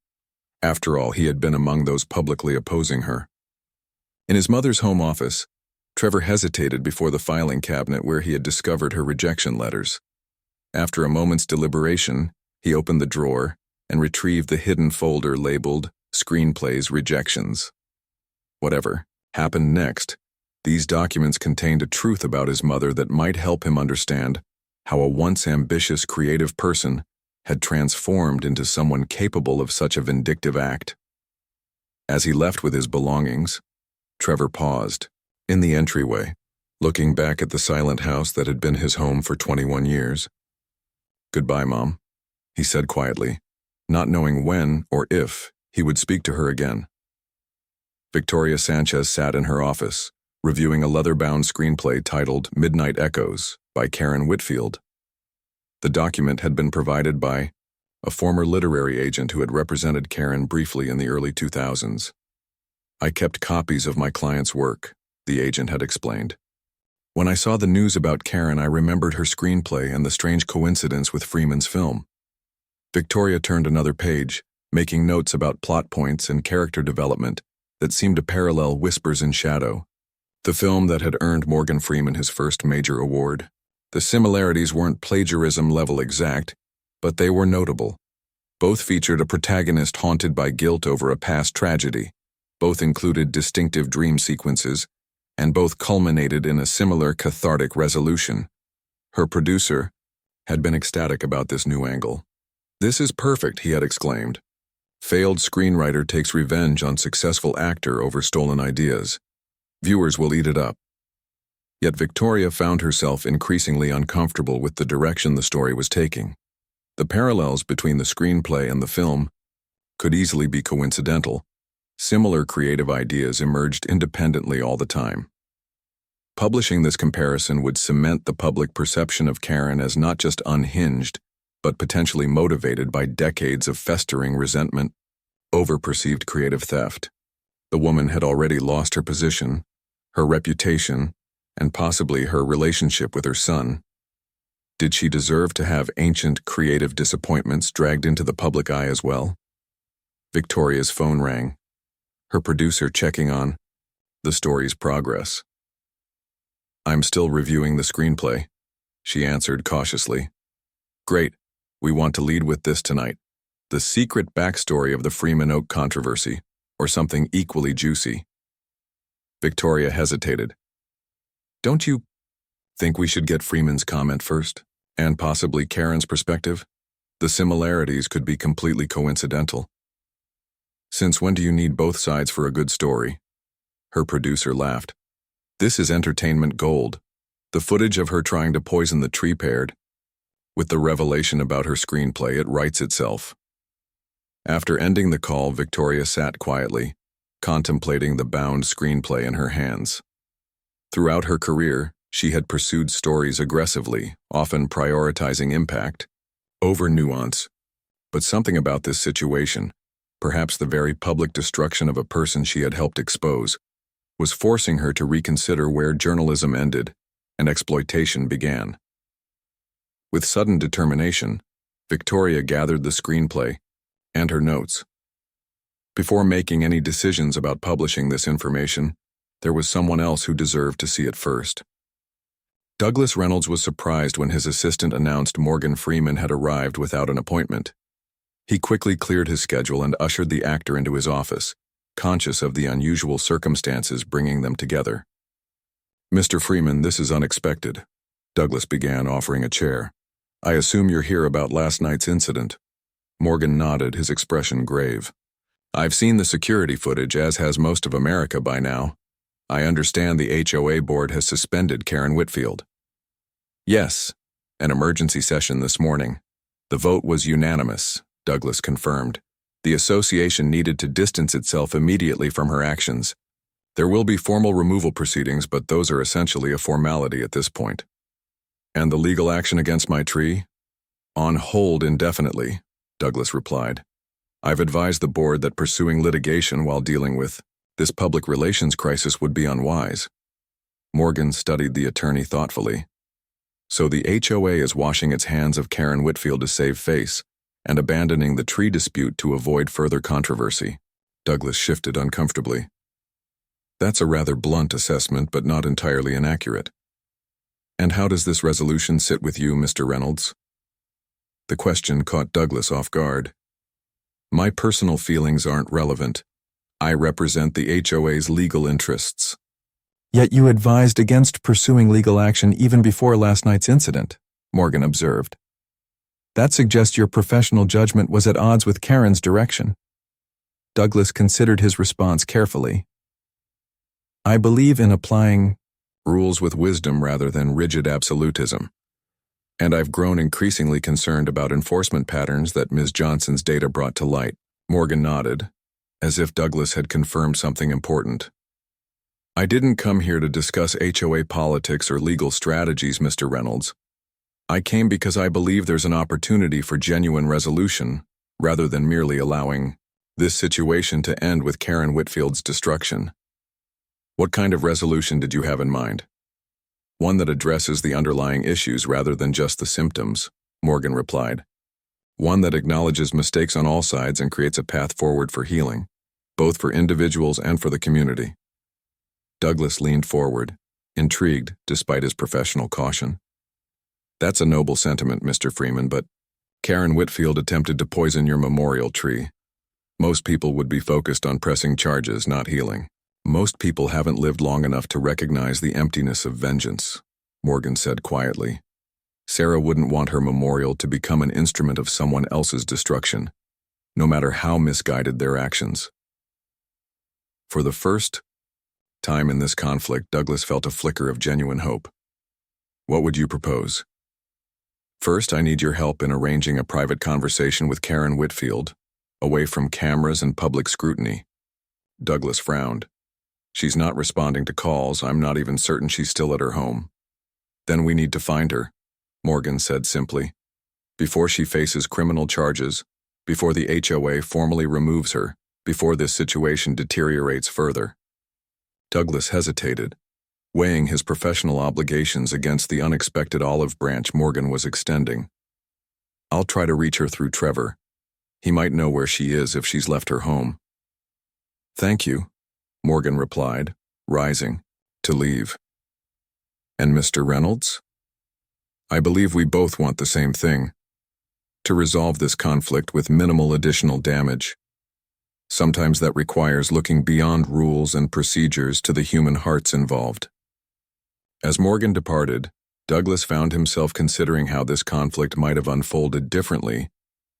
After all, he had been among those publicly opposing her. In his mother's home office, Trevor hesitated before the filing cabinet where he had discovered her rejection letters. After a moment's deliberation, he opened the drawer and retrieved the hidden folder labeled Screenplays Rejections. Whatever happened next, these documents contained a truth about his mother that might help him understand how a once ambitious, creative person had transformed into someone capable of such a vindictive act. As he left with his belongings, Trevor paused in the entryway, looking back at the silent house that had been his home for 21 years. "Goodbye, Mom," he said quietly, not knowing when or if he would speak to her again. Victoria Sanchez sat in her office, reviewing a leather-bound screenplay titled Midnight Echoes by Karen Whitfield. The document had been provided by a former literary agent who had represented Karen briefly in the early 2000s. "I kept copies of my client's work," the agent had explained. "When I saw the news about Karen, I remembered her screenplay and the strange coincidence with Freeman's film." Victoria turned another page, making notes about plot points and character development that seemed to parallel Whispers in Shadow, the film that had earned Morgan Freeman his first major award. The similarities weren't plagiarism level exact, but they were notable. Both featured a protagonist haunted by guilt over a past tragedy. Both included distinctive dream sequences, and both culminated in a similar cathartic resolution. Her producer had been ecstatic about this new angle. "This is perfect," he had exclaimed. "Failed screenwriter takes revenge on successful actor over stolen ideas. Viewers will eat it up." Yet Victoria found herself increasingly uncomfortable with the direction the story was taking. The parallels between the screenplay and the film could easily be coincidental. Similar creative ideas emerged independently all the time. Publishing this comparison would cement the public perception of Karen as not just unhinged, but potentially motivated by decades of festering resentment over perceived creative theft. The woman had already lost her position, her reputation, and possibly her relationship with her son. Did she deserve to have ancient creative disappointments dragged into the public eye as well? Victoria's phone rang, her producer checking on the story's progress. "I'm still reviewing the screenplay," she answered cautiously. "Great. We want to lead with this tonight. The secret backstory of the Freeman Oak controversy, or something equally juicy." Victoria hesitated. "Don't you think we should get Freeman's comment first, and possibly Karen's perspective? The similarities could be completely coincidental." "Since when do you need both sides for a good story?" Her producer laughed. "This is entertainment gold. The footage of her trying to poison the tree paired with the revelation about her screenplay, it writes itself." After ending the call, Victoria sat quietly, contemplating the bound screenplay in her hands. Throughout her career, she had pursued stories aggressively, often prioritizing impact over nuance. But something about this situation, perhaps the very public destruction of a person she had helped expose, was forcing her to reconsider where journalism ended and exploitation began. With sudden determination, Victoria gathered the screenplay and her notes. Before making any decisions about publishing this information, there was someone else who deserved to see it first. Douglas Reynolds was surprised when his assistant announced Morgan Freeman had arrived without an appointment. He quickly cleared his schedule and ushered the actor into his office, conscious of the unusual circumstances bringing them together. "Mr. Freeman, this is unexpected," Douglas began, offering a chair. "I assume you're here about last night's incident." Morgan nodded, his expression grave. "I've seen the security footage, as has most of America by now. I understand the HOA board has suspended Karen Whitfield." "Yes, an emergency session this morning. The vote was unanimous," Douglas confirmed. "The association needed to distance itself immediately from her actions. There will be formal removal proceedings, but those are essentially a formality at this point." "And the legal action against my tree?" "On hold indefinitely," Douglas replied. "I've advised the board that pursuing litigation while dealing with this public relations crisis would be unwise." Morgan studied the attorney thoughtfully. "So the HOA is washing its hands of Karen Whitfield to save face, and abandoning the tree dispute to avoid further controversy." Douglas shifted uncomfortably. "That's a rather blunt assessment, but not entirely inaccurate. And how does this resolution sit with you, Mr. Reynolds?" The question caught Douglas off guard. "My personal feelings aren't relevant. I represent the HOA's legal interests." "Yet you advised against pursuing legal action even before last night's incident," Morgan observed. "That suggests your professional judgment was at odds with Karen's direction." Douglas considered his response carefully. "I believe in applying rules with wisdom rather than rigid absolutism. And I've grown increasingly concerned about enforcement patterns that Ms. Johnson's data brought to light." Morgan nodded, as if Douglas had confirmed something important. "I didn't come here to discuss HOA politics or legal strategies, Mr. Reynolds. I came because I believe there's an opportunity for genuine resolution, rather than merely allowing this situation to end with Karen Whitfield's destruction." "What kind of resolution did you have in mind?" "One that addresses the underlying issues rather than just the symptoms," Morgan replied. "One that acknowledges mistakes on all sides and creates a path forward for healing, both for individuals and for the community." Douglas leaned forward, intrigued despite his professional caution. "That's a noble sentiment, Mr. Freeman, but Karen Whitfield attempted to poison your memorial tree. Most people would be focused on pressing charges, not healing. Most people haven't lived long enough to recognize the emptiness of vengeance," Morgan said quietly. "Sarah wouldn't want her memorial to become an instrument of someone else's destruction, no matter how misguided their actions." For the first time in this conflict, Douglas felt a flicker of genuine hope. "What would you propose?" "First, I need your help in arranging a private conversation with Karen Whitfield, away from cameras and public scrutiny." Douglas frowned. "She's not responding to calls. I'm not even certain she's still at her home." "Then we need to find her," Morgan said simply. "Before she faces criminal charges, before the HOA formally removes her, before this situation deteriorates further." Douglas hesitated, weighing his professional obligations against the unexpected olive branch Morgan was extending. "I'll try to reach her through Trevor. He might know where she is if she's left her home." Thank you, Morgan replied, rising, to leave. And Mr. Reynolds? I believe we both want the same thing. To resolve this conflict with minimal additional damage. Sometimes that requires looking beyond rules and procedures to the human hearts involved. As Morgan departed, Douglas found himself considering how this conflict might have unfolded differently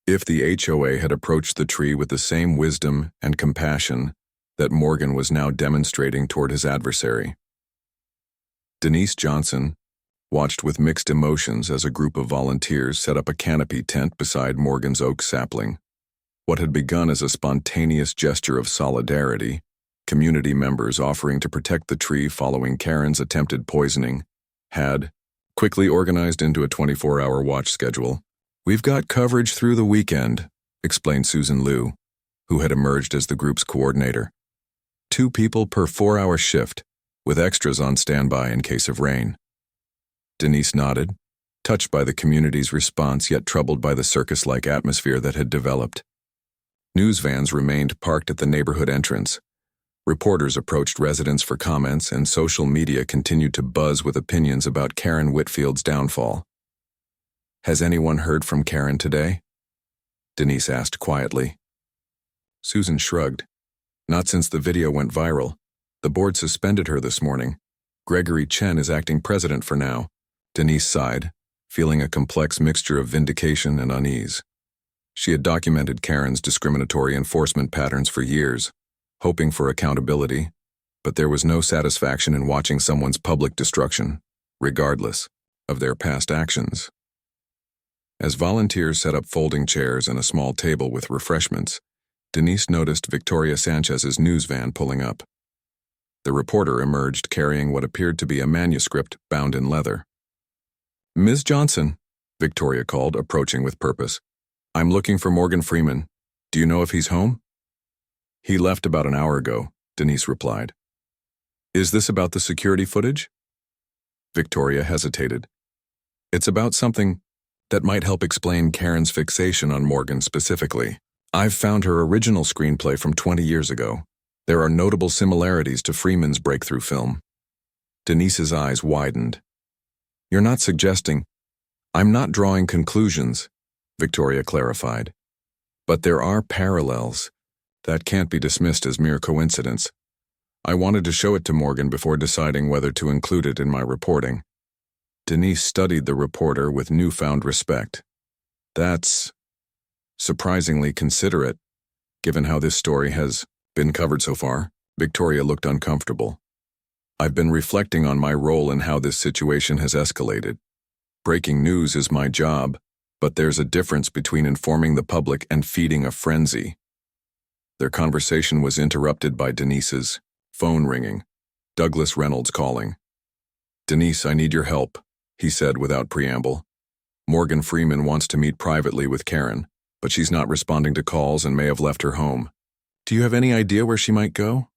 if the HOA had approached the tree with the same wisdom and compassion that Morgan was now demonstrating toward his adversary. Denise Johnson watched with mixed emotions as a group of volunteers set up a canopy tent beside Morgan's oak sapling. What had begun as a spontaneous gesture of solidarity, community members offering to protect the tree following Karen's attempted poisoning, had quickly organized into a 24-hour watch schedule. "We've got coverage through the weekend," explained Susan Liu, who had emerged as the group's coordinator. 2 people per 4-hour shift, with extras on standby in case of rain. Denise nodded, touched by the community's response yet troubled by the circus-like atmosphere that had developed. News vans remained parked at the neighborhood entrance. Reporters approached residents for comments, and social media continued to buzz with opinions about Karen Whitfield's downfall. "Has anyone heard from Karen today?" Denise asked quietly. Susan shrugged. "Not since the video went viral. The board suspended her this morning. Gregory Chen is acting president for now." Denise sighed, feeling a complex mixture of vindication and unease. She had documented Karen's discriminatory enforcement patterns for years, hoping for accountability, but there was no satisfaction in watching someone's public destruction, regardless of their past actions. As volunteers set up folding chairs and a small table with refreshments, Denise noticed Victoria Sanchez's news van pulling up. The reporter emerged carrying what appeared to be a manuscript bound in leather. "Ms. Johnson," Victoria called, approaching with purpose. "I'm looking for Morgan Freeman. Do you know if he's home?" "He left about an hour ago," Denise replied. "Is this about the security footage?" Victoria hesitated. "It's about something that might help explain Karen's fixation on Morgan specifically. I've found her original screenplay from 20 years ago. There are notable similarities to Freeman's breakthrough film." Denise's eyes widened. "You're not suggesting—" "I'm not drawing conclusions," Victoria clarified. "But there are parallels. That can't be dismissed as mere coincidence. I wanted to show it to Morgan before deciding whether to include it in my reporting." Denise studied the reporter with newfound respect. "That's surprisingly considerate, given how this story has been covered so far." Victoria looked uncomfortable. "I've been reflecting on my role in how this situation has escalated. Breaking news is my job, but there's a difference between informing the public and feeding a frenzy." Their conversation was interrupted by Denise's phone ringing. Douglas Reynolds calling. "Denise, I need your help," he said without preamble. "Morgan Freeman wants to meet privately with Karen, but she's not responding to calls and may have left her home. Do you have any idea where she might go?"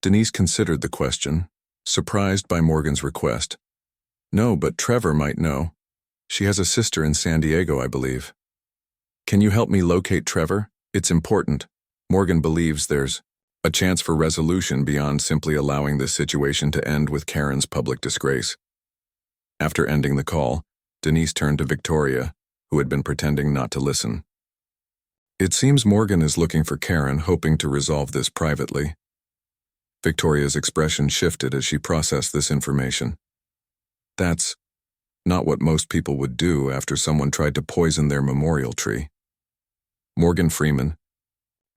Denise considered the question, surprised by Morgan's request. "No, but Trevor might know. She has a sister in San Diego, I believe." "Can you help me locate Trevor? It's important. Morgan believes there's a chance for resolution beyond simply allowing this situation to end with Karen's public disgrace." After ending the call, Denise turned to Victoria, who had been pretending not to listen. "It seems Morgan is looking for Karen, hoping to resolve this privately." Victoria's expression shifted as she processed this information. "That's not what most people would do after someone tried to poison their memorial tree." "Morgan Freeman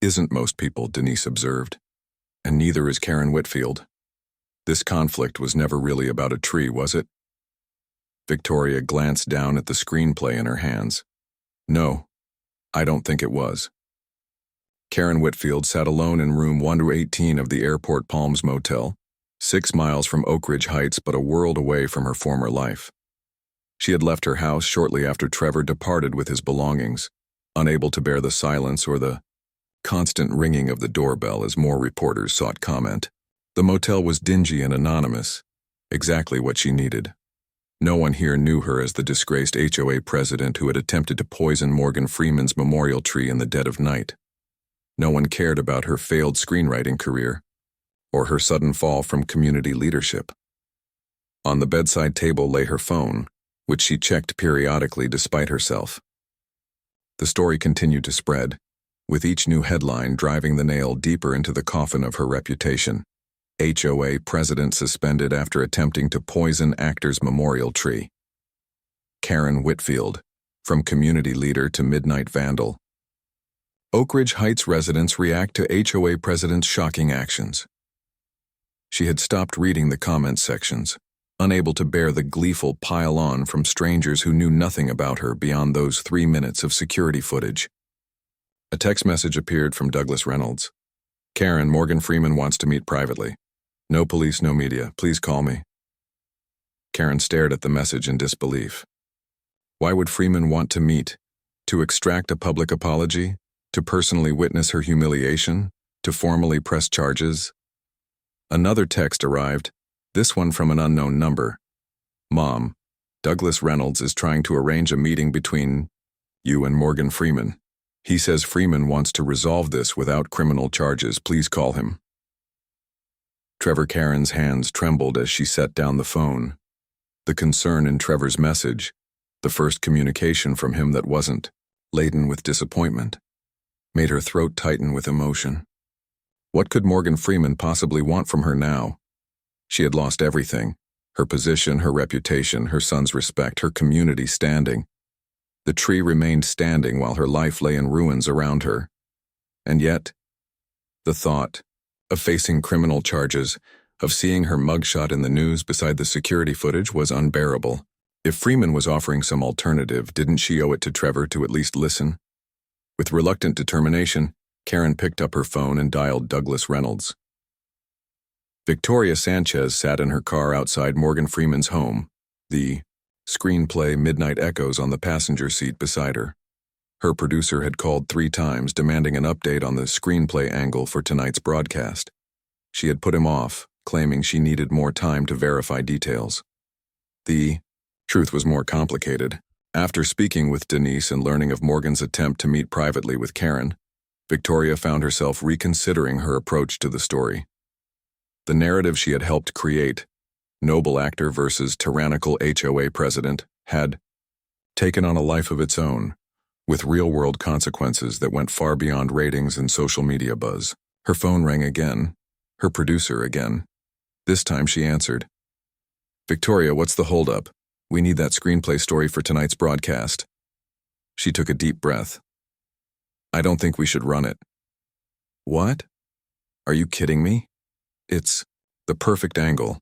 isn't most people," Denise observed, "and neither is Karen Whitfield. This conflict was never really about a tree, was it?" Victoria glanced down at the screenplay in her hands. "No, I don't think it was." Karen Whitfield sat alone in room 118 of the Airport Palms Motel, 6 miles from Oakridge Heights but a world away from her former life. She had left her house shortly after Trevor departed with his belongings, unable to bear the silence or the constant ringing of the doorbell as more reporters sought comment. The motel was dingy and anonymous, exactly what she needed. No one here knew her as the disgraced HOA president who had attempted to poison Morgan Freeman's memorial tree in the dead of night. No one cared about her failed screenwriting career or her sudden fall from community leadership. On the bedside table lay her phone, which she checked periodically despite herself. The story continued to spread, with each new headline driving the nail deeper into the coffin of her reputation. HOA president suspended after attempting to poison actor's memorial tree. Karen Whitfield, from community leader to midnight vandal. Oakridge Heights residents react to HOA president's shocking actions. She had stopped reading the comments sections, unable to bear the gleeful pile-on from strangers who knew nothing about her beyond those 3 minutes of security footage. A text message appeared from Douglas Reynolds. Karen, Morgan Freeman wants to meet privately. No police, no media. Please call me. Karen stared at the message in disbelief. Why would Freeman want to meet? To extract a public apology? To personally witness her humiliation? To formally press charges? Another text arrived, this one from an unknown number. Mom, Douglas Reynolds is trying to arrange a meeting between you and Morgan Freeman. He says Freeman wants to resolve this without criminal charges. Please call him. Trevor Karen's hands trembled as she set down the phone. The concern in Trevor's message, the first communication from him that wasn't laden with disappointment, made her throat tighten with emotion. What could Morgan Freeman possibly want from her now? She had lost everything, her position, her reputation, her son's respect, her community standing. The tree remained standing while her life lay in ruins around her. And yet, the thought of facing criminal charges, of seeing her mugshot in the news beside the security footage was unbearable. If Freeman was offering some alternative, didn't she owe it to Trevor to at least listen? With reluctant determination, Karen picked up her phone and dialed Douglas Reynolds. Victoria Sanchez sat in her car outside Morgan Freeman's home, the screenplay Midnight Echoes on the passenger seat beside her. Her producer had called 3 times demanding an update on the screenplay angle for tonight's broadcast. She had put him off, claiming she needed more time to verify details. The truth was more complicated. After speaking with Denise and learning of Morgan's attempt to meet privately with Karen, Victoria found herself reconsidering her approach to the story. The narrative she had helped create, noble actor versus tyrannical HOA president, had taken on a life of its own, with real-world consequences that went far beyond ratings and social media buzz. Her phone rang again, her producer again. This time she answered. Victoria, what's the holdup? We need that screenplay story for tonight's broadcast. She took a deep breath. I don't think we should run it. What? Are you kidding me? It's the perfect angle.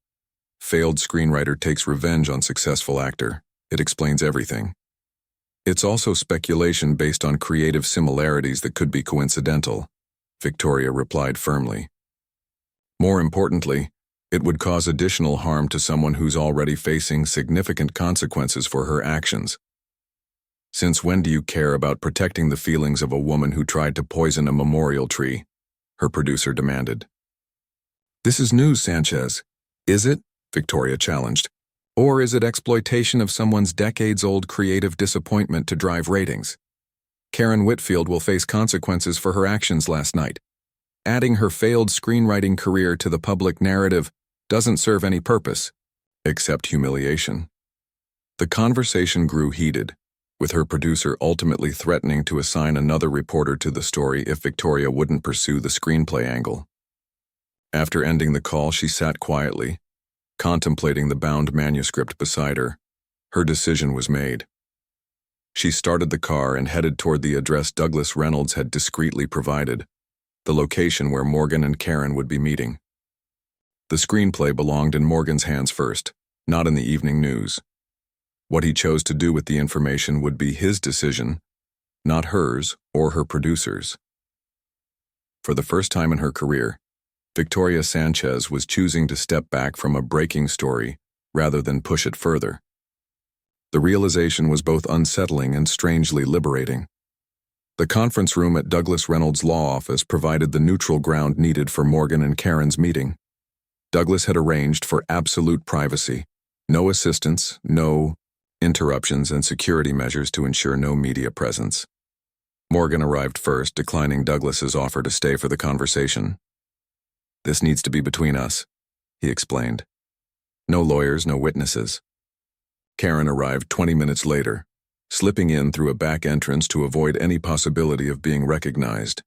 Failed screenwriter takes revenge on successful actor. It explains everything. It's also speculation based on creative similarities that could be coincidental, Victoria replied firmly. More importantly, it would cause additional harm to someone who's already facing significant consequences for her actions. Since when do you care about protecting the feelings of a woman who tried to poison a memorial tree? Her producer demanded. This is news, Sanchez. Is it? Victoria challenged. Or is it exploitation of someone's decades-old creative disappointment to drive ratings? Karen Whitfield will face consequences for her actions last night. Adding her failed screenwriting career to the public narrative doesn't serve any purpose, except humiliation. The conversation grew heated, with her producer ultimately threatening to assign another reporter to the story if Victoria wouldn't pursue the screenplay angle. After ending the call, she sat quietly, contemplating the bound manuscript beside her. Her decision was made. She started the car and headed toward the address Douglas Reynolds had discreetly provided, the location where Morgan and Karen would be meeting. The screenplay belonged in Morgan's hands first, not in the evening news. What he chose to do with the information would be his decision, not hers or her producer's. For the first time in her career, Victoria Sanchez was choosing to step back from a breaking story rather than push it further. The realization was both unsettling and strangely liberating. The conference room at Douglas Reynolds' law office provided the neutral ground needed for Morgan and Karen's meeting. Douglas had arranged for absolute privacy, no assistance, no interruptions, and security measures to ensure no media presence. Morgan arrived first, declining Douglas's offer to stay for the conversation. "This needs to be between us," he explained. "No lawyers, no witnesses." Karen arrived 20 minutes later, slipping in through a back entrance to avoid any possibility of being recognized.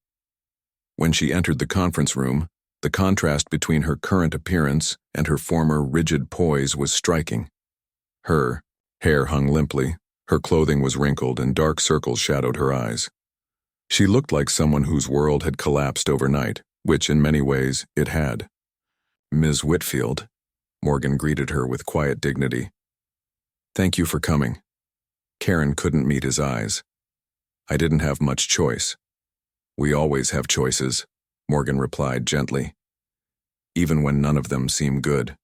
When she entered the conference room, the contrast between her current appearance and her former rigid poise was striking. Her hair hung limply, her clothing was wrinkled, and dark circles shadowed her eyes. She looked like someone whose world had collapsed overnight, which in many ways it had. "Ms. Whitfield," Morgan greeted her with quiet dignity. "Thank you for coming." Karen couldn't meet his eyes. "I didn't have much choice." "We always have choices," Morgan replied gently, "even when none of them seem good."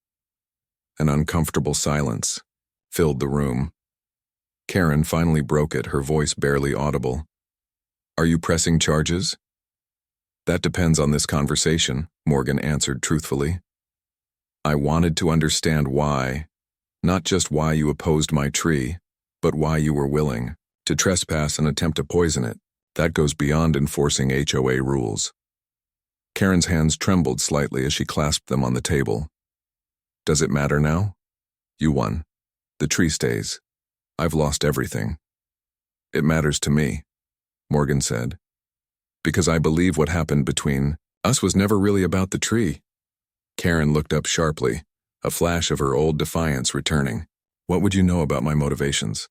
An uncomfortable silence filled the room. Karen finally broke it, her voice barely audible. "Are you pressing charges?" "That depends on this conversation," Morgan answered truthfully. "I wanted to understand why, not just why you opposed my tree, but why you were willing to trespass and attempt to poison it. That goes beyond enforcing HOA rules." Karen's hands trembled slightly as she clasped them on the table. "Does it matter now? You won. The tree stays. I've lost everything." "It matters to me," Morgan said, "because I believe what happened between us was never really about the tree." Karen looked up sharply, a flash of her old defiance returning. "What would you know about my motivations?"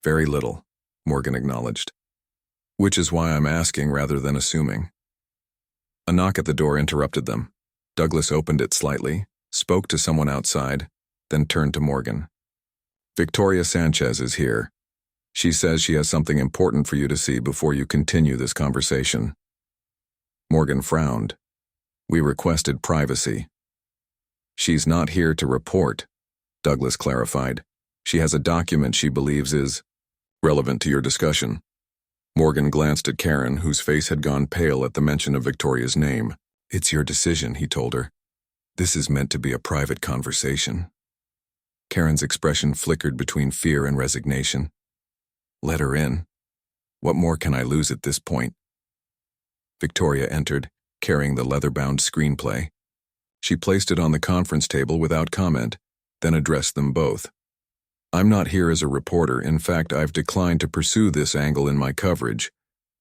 "Very little," Morgan acknowledged. "Which is why I'm asking rather than assuming." A knock at the door interrupted them. Douglas opened it slightly, spoke to someone outside, then turned to Morgan. "Victoria Sanchez is here. She says she has something important for you to see before you continue this conversation." Morgan frowned. "We requested privacy." "She's not here to report," Douglas clarified. "She has a document she believes is relevant to your discussion." Morgan glanced at Karen, whose face had gone pale at the mention of Victoria's name. "It's your decision," he told her. "This is meant to be a private conversation." Karen's expression flickered between fear and resignation. "Let her in. What more can I lose at this point?" Victoria entered, carrying the leather-bound screenplay. She placed it on the conference table without comment, then addressed them both. "I'm not here as a reporter. In fact, I've declined to pursue this angle in my coverage,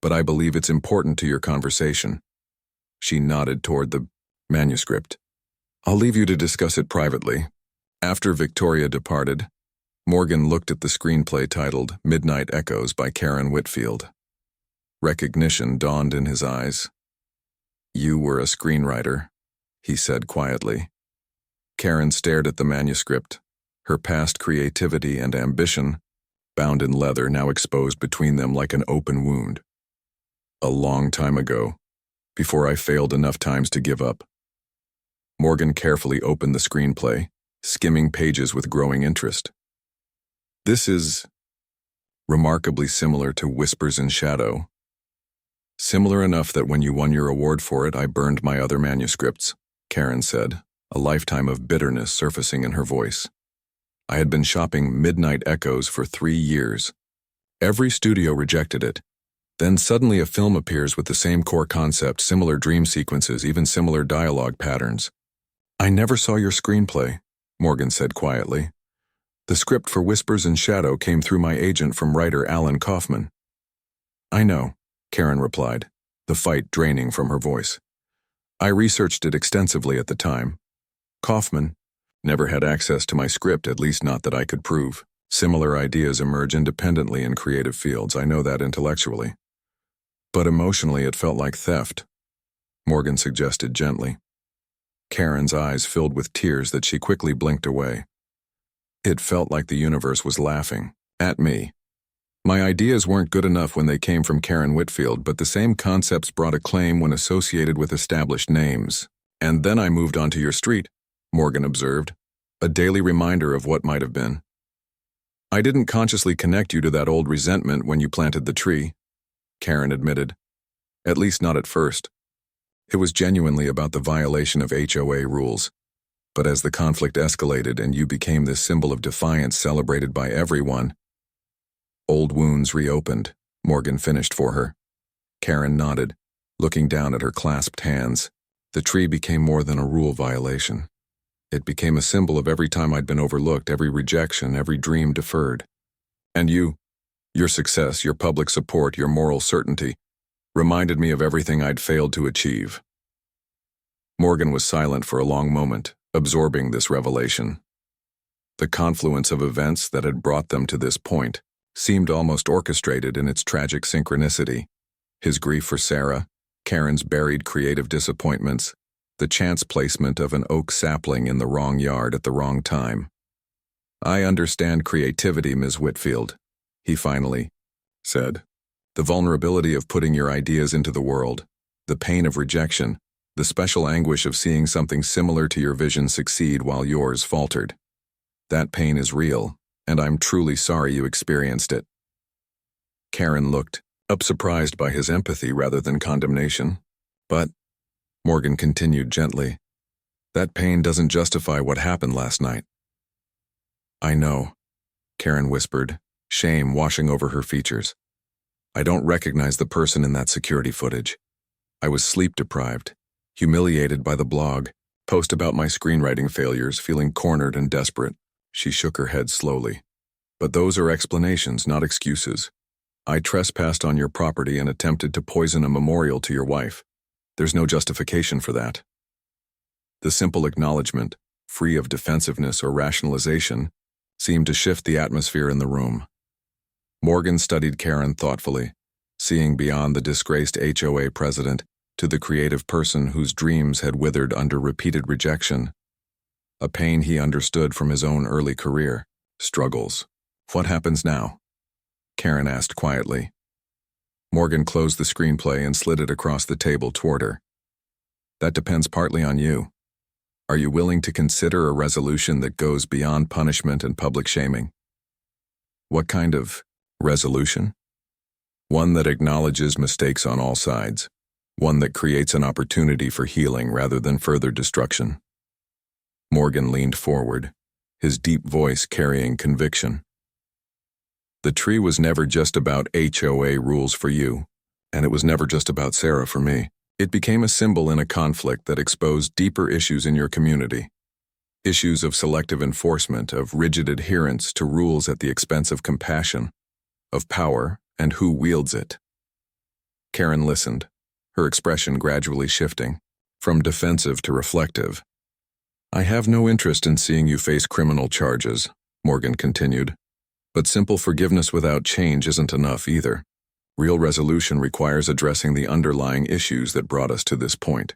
but I believe it's important to your conversation." She nodded toward the manuscript. "I'll leave you to discuss it privately." After Victoria departed, Morgan looked at the screenplay titled Midnight Echoes by Karen Whitfield. Recognition dawned in his eyes. "You were a screenwriter," he said quietly. Karen stared at the manuscript, her past creativity and ambition, bound in leather, now exposed between them like an open wound. "A long time ago, before I failed enough times to give up." Morgan carefully opened the screenplay, skimming pages with growing interest. "This is remarkably similar to Whispers in Shadow. Similar enough that when you won your award for it, I burned my other manuscripts," Karen said, a lifetime of bitterness surfacing in her voice. "I had been shopping Midnight Echoes for 3 years. Every studio rejected it. Then suddenly a film appears with the same core concept, similar dream sequences, even similar dialogue patterns. I never saw your screenplay," Morgan said quietly. "The script for Whispers in Shadow came through my agent from writer Alan Kaufman." "I know," Karen replied, the fight draining from her voice. "I researched it extensively at the time. Kaufman never had access to my script, at least not that I could prove. Similar ideas emerge independently in creative fields, I know that intellectually. But emotionally it felt like theft," Morgan suggested gently. Karen's eyes filled with tears that she quickly blinked away. "It felt like the universe was laughing at me. My ideas weren't good enough when they came from Karen Whitfield, but the same concepts brought acclaim when associated with established names. And then I moved onto your street," Morgan observed, "a daily reminder of what might have been. I didn't consciously connect you to that old resentment when you planted the tree," Karen admitted. "At least not at first. It was genuinely about the violation of HOA rules. But as the conflict escalated and you became this symbol of defiance celebrated by everyone, old wounds reopened. Morgan finished for her. Karen nodded, looking down at her clasped hands. The tree became more than a rule violation. It became a symbol of every time I'd been overlooked, every rejection, every dream deferred. And your success, your public support, your moral certainty, reminded me of everything I'd failed to achieve. Morgan was silent for a long moment, absorbing this revelation. The confluence of events that had brought them to this point seemed almost orchestrated in its tragic synchronicity. His grief for Sarah, Karen's buried creative disappointments, the chance placement of an oak sapling in the wrong yard at the wrong time. "I understand creativity, Ms. Whitfield," he finally said. "The vulnerability of putting your ideas into the world, the pain of rejection, the special anguish of seeing something similar to your vision succeed while yours faltered. That pain is real, and I'm truly sorry you experienced it." Karen looked up, surprised by his empathy rather than condemnation. "But," Morgan continued gently, "that pain doesn't justify what happened last night." "I know," Karen whispered, shame washing over her features. "I don't recognize the person in that security footage. I was sleep-deprived, humiliated by the blog post about my screenwriting failures, feeling cornered and desperate." She shook her head slowly. "But those are explanations, not excuses. I trespassed on your property and attempted to poison a memorial to your wife. There's no justification for that." The simple acknowledgement, free of defensiveness or rationalization, seemed to shift the atmosphere in the room. Morgan studied Karen thoughtfully, seeing beyond the disgraced HOA president to the creative person whose dreams had withered under repeated rejection. A pain he understood from his own early career. Struggles. "What happens now?" Karen asked quietly. Morgan closed the screenplay and slid it across the table toward her. "That depends partly on you. Are you willing to consider a resolution that goes beyond punishment and public shaming?" "What kind of resolution?" "One that acknowledges mistakes on all sides. One that creates an opportunity for healing rather than further destruction." Morgan leaned forward, his deep voice carrying conviction. "The tree was never just about HOA rules for you, and it was never just about Sarah for me. It became a symbol in a conflict that exposed deeper issues in your community. Issues of selective enforcement, of rigid adherence to rules at the expense of compassion, of power and who wields it." Karen listened, her expression gradually shifting, from defensive to reflective. "I have no interest in seeing you face criminal charges," Morgan continued. "But simple forgiveness without change isn't enough either. Real resolution requires addressing the underlying issues that brought us to this point."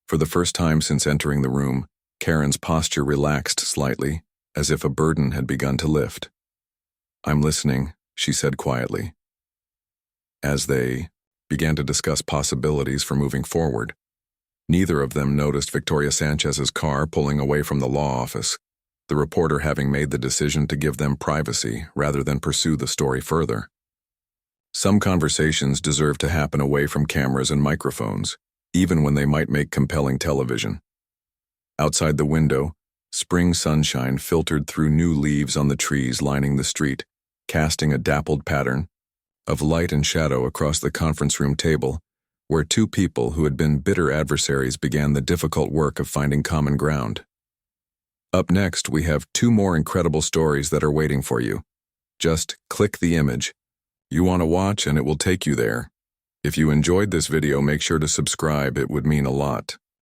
For the first time since entering the room, Karen's posture relaxed slightly, as if a burden had begun to lift. "I'm listening," she said quietly. As they began to discuss possibilities for moving forward, neither of them noticed Victoria Sanchez's car pulling away from the law office, the reporter having made the decision to give them privacy rather than pursue the story further. Some conversations deserve to happen away from cameras and microphones, even when they might make compelling television. Outside the window, spring sunshine filtered through new leaves on the trees lining the street, casting a dappled pattern of light and shadow across the conference room table, where two people who had been bitter adversaries began the difficult work of finding common ground. Up next, we have two more incredible stories that are waiting for you. Just click the image you want to watch and it will take you there. If you enjoyed this video, make sure to subscribe, it would mean a lot.